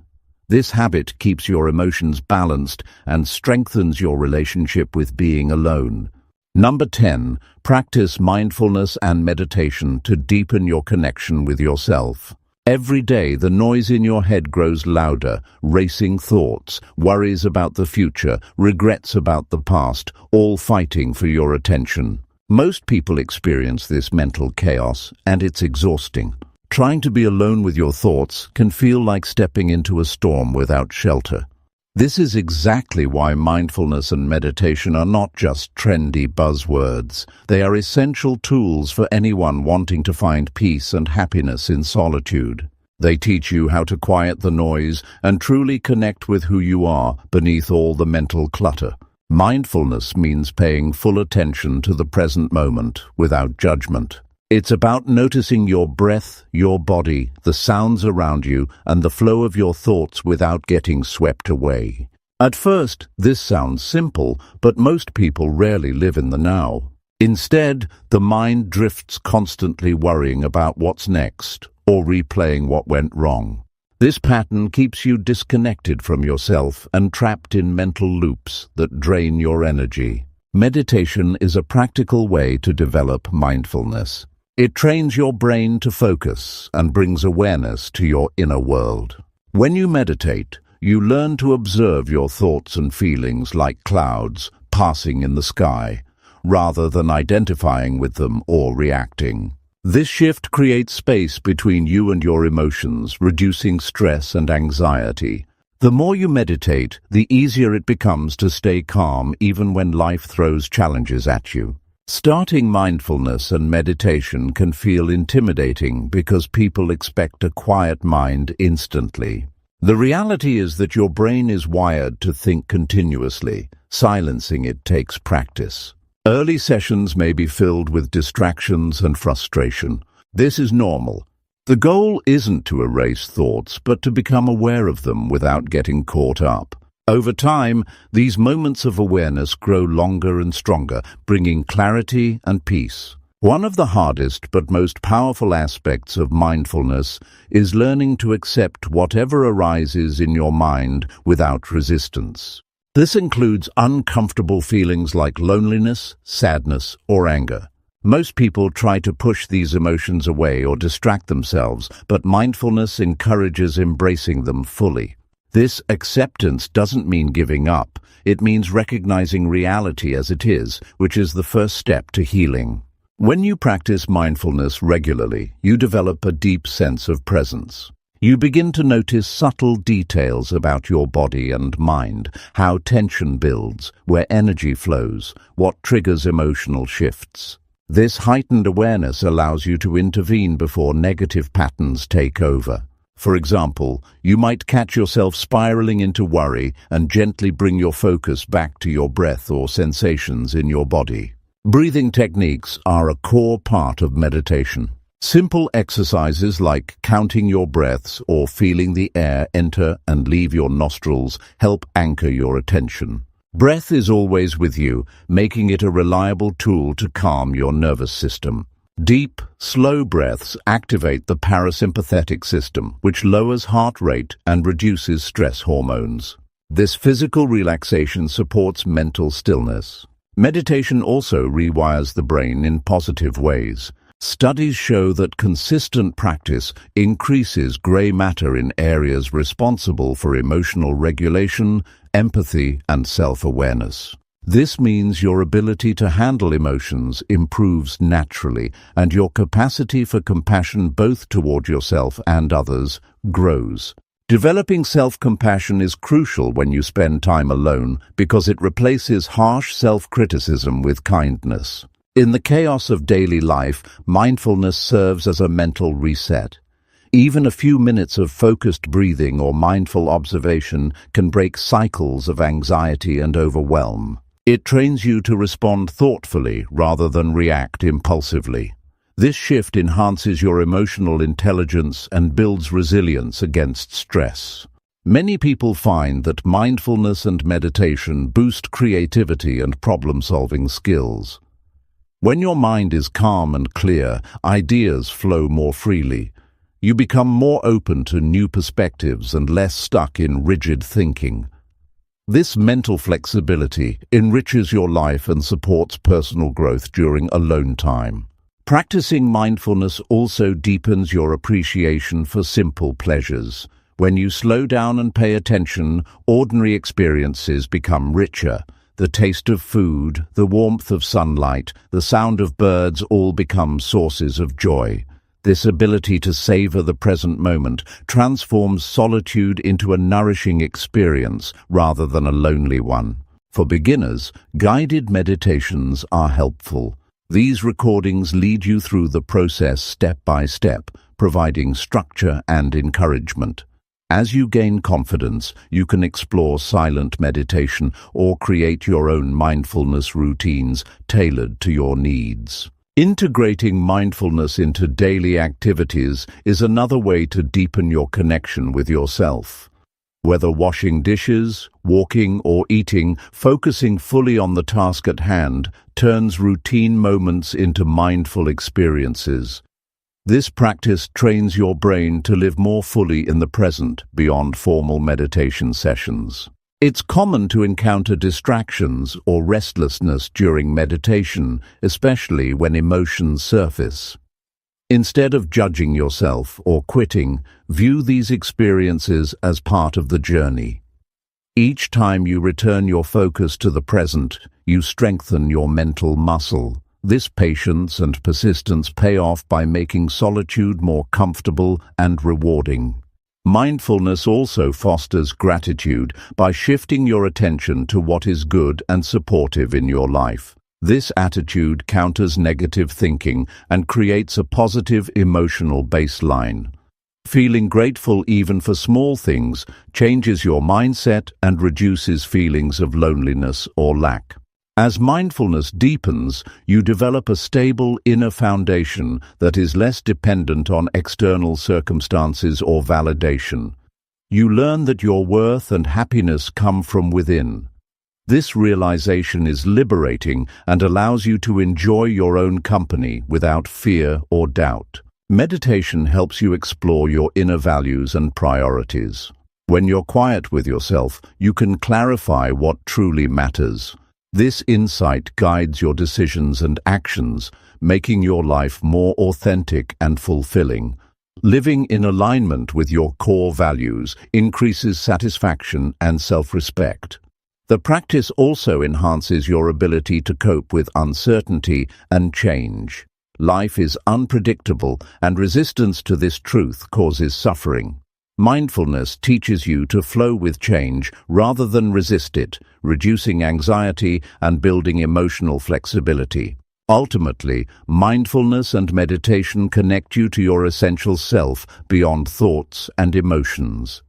This habit keeps your emotions balanced and strengthens your relationship with being alone. Number 10, practice mindfulness and meditation to deepen your connection with yourself. Every day, the noise in your head grows louder, racing thoughts, worries about the future, regrets about the past, all fighting for your attention. Most people experience this mental chaos, and it's exhausting. Trying to be alone with your thoughts can feel like stepping into a storm without shelter. This is exactly why mindfulness and meditation are not just trendy buzzwords. They are essential tools for anyone wanting to find peace and happiness in solitude. They teach you how to quiet the noise and truly connect with who you are beneath all the mental clutter. Mindfulness means paying full attention to the present moment without judgment. It's about noticing your breath, your body, the sounds around you, and the flow of your thoughts without getting swept away. At first, this sounds simple, but most people rarely live in the now. Instead, the mind drifts constantly worrying about what's next or replaying what went wrong. This pattern keeps you disconnected from yourself and trapped in mental loops that drain your energy. Meditation is a practical way to develop mindfulness. It trains your brain to focus and brings awareness to your inner world. When you meditate, you learn to observe your thoughts and feelings like clouds passing in the sky, rather than identifying with them or reacting. This shift creates space between you and your emotions, reducing stress and anxiety. The more you meditate, the easier it becomes to stay calm even when life throws challenges at you. Starting mindfulness and meditation can feel intimidating because people expect a quiet mind instantly. The reality is that your brain is wired to think continuously. Silencing it takes practice. Early sessions may be filled with distractions and frustration. This is normal. The goal isn't to erase thoughts, but to become aware of them without getting caught up. Over time, these moments of awareness grow longer and stronger, bringing clarity and peace. One of the hardest but most powerful aspects of mindfulness is learning to accept whatever arises in your mind without resistance. This includes uncomfortable feelings like loneliness, sadness, or anger. Most people try to push these emotions away or distract themselves, but mindfulness encourages embracing them fully. This acceptance doesn't mean giving up. It means recognizing reality as it is, which is the first step to healing. When you practice mindfulness regularly, you develop a deep sense of presence. You begin to notice subtle details about your body and mind, how tension builds, where energy flows, what triggers emotional shifts. This heightened awareness allows you to intervene before negative patterns take over. For example, you might catch yourself spiraling into worry and gently bring your focus back to your breath or sensations in your body. Breathing techniques are a core part of meditation. Simple exercises like counting your breaths or feeling the air enter and leave your nostrils help anchor your attention. Breath is always with you, making it a reliable tool to calm your nervous system. Deep, slow breaths activate the parasympathetic system, which lowers heart rate and reduces stress hormones. This physical relaxation supports mental stillness. Meditation also rewires the brain in positive ways. Studies show that consistent practice increases gray matter in areas responsible for emotional regulation, empathy, and self-awareness. This means your ability to handle emotions improves naturally, and your capacity for compassion both toward yourself and others grows. Developing self-compassion is crucial when you spend time alone because it replaces harsh self-criticism with kindness. In the chaos of daily life, mindfulness serves as a mental reset. Even a few minutes of focused breathing or mindful observation can break cycles of anxiety and overwhelm. It trains you to respond thoughtfully rather than react impulsively. This shift enhances your emotional intelligence and builds resilience against stress. Many people find that mindfulness and meditation boost creativity and problem-solving skills. When your mind is calm and clear, ideas flow more freely. You become more open to new perspectives and less stuck in rigid thinking. This mental flexibility enriches your life and supports personal growth during alone time. Practicing mindfulness also deepens your appreciation for simple pleasures. When you slow down and pay attention, ordinary experiences become richer. The taste of food, the warmth of sunlight, the sound of birds all become sources of joy. This ability to savor the present moment transforms solitude into a nourishing experience rather than a lonely one. For beginners, guided meditations are helpful. These recordings lead you through the process step by step, providing structure and encouragement. As you gain confidence, you can explore silent meditation or create your own mindfulness routines tailored to your needs. Integrating mindfulness into daily activities is another way to deepen your connection with yourself. Whether washing dishes, walking, or eating, focusing fully on the task at hand turns routine moments into mindful experiences. This practice trains your brain to live more fully in the present beyond formal meditation sessions. It's common to encounter distractions or restlessness during meditation, especially when emotions surface. Instead of judging yourself or quitting, view these experiences as part of the journey. Each time you return your focus to the present, you strengthen your mental muscle. This patience and persistence pay off by making solitude more comfortable and rewarding. Mindfulness also fosters gratitude by shifting your attention to what is good and supportive in your life. This attitude counters negative thinking and creates a positive emotional baseline. Feeling grateful even for small things changes your mindset and reduces feelings of loneliness or lack. As mindfulness deepens, you develop a stable inner foundation that is less dependent on external circumstances or validation. You learn that your worth and happiness come from within. This realization is liberating and allows you to enjoy your own company without fear or doubt. Meditation helps you explore your inner values and priorities. When you're quiet with yourself, you can clarify what truly matters. This insight guides your decisions and actions, making your life more authentic and fulfilling. Living in alignment with your core values increases satisfaction and self-respect. The practice also enhances your ability to cope with uncertainty and change. Life is unpredictable, and resistance to this truth causes suffering. Mindfulness teaches you to flow with change rather than resist it, reducing anxiety and building emotional flexibility. Ultimately, mindfulness and meditation connect you to your essential self beyond thoughts and emotions.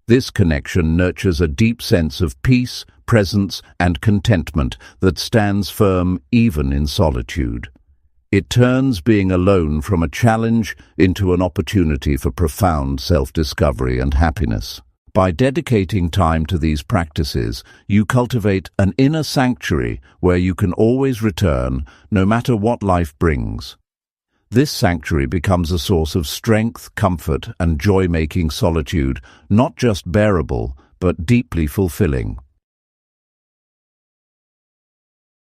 This connection nurtures a deep sense of peace, presence, and contentment that stands firm even in solitude. It turns being alone from a challenge into an opportunity for profound self-discovery and happiness. By dedicating time to these practices, you cultivate an inner sanctuary where you can always return, no matter what life brings. This sanctuary becomes a source of strength, comfort, and joy, making solitude not just bearable, but deeply fulfilling.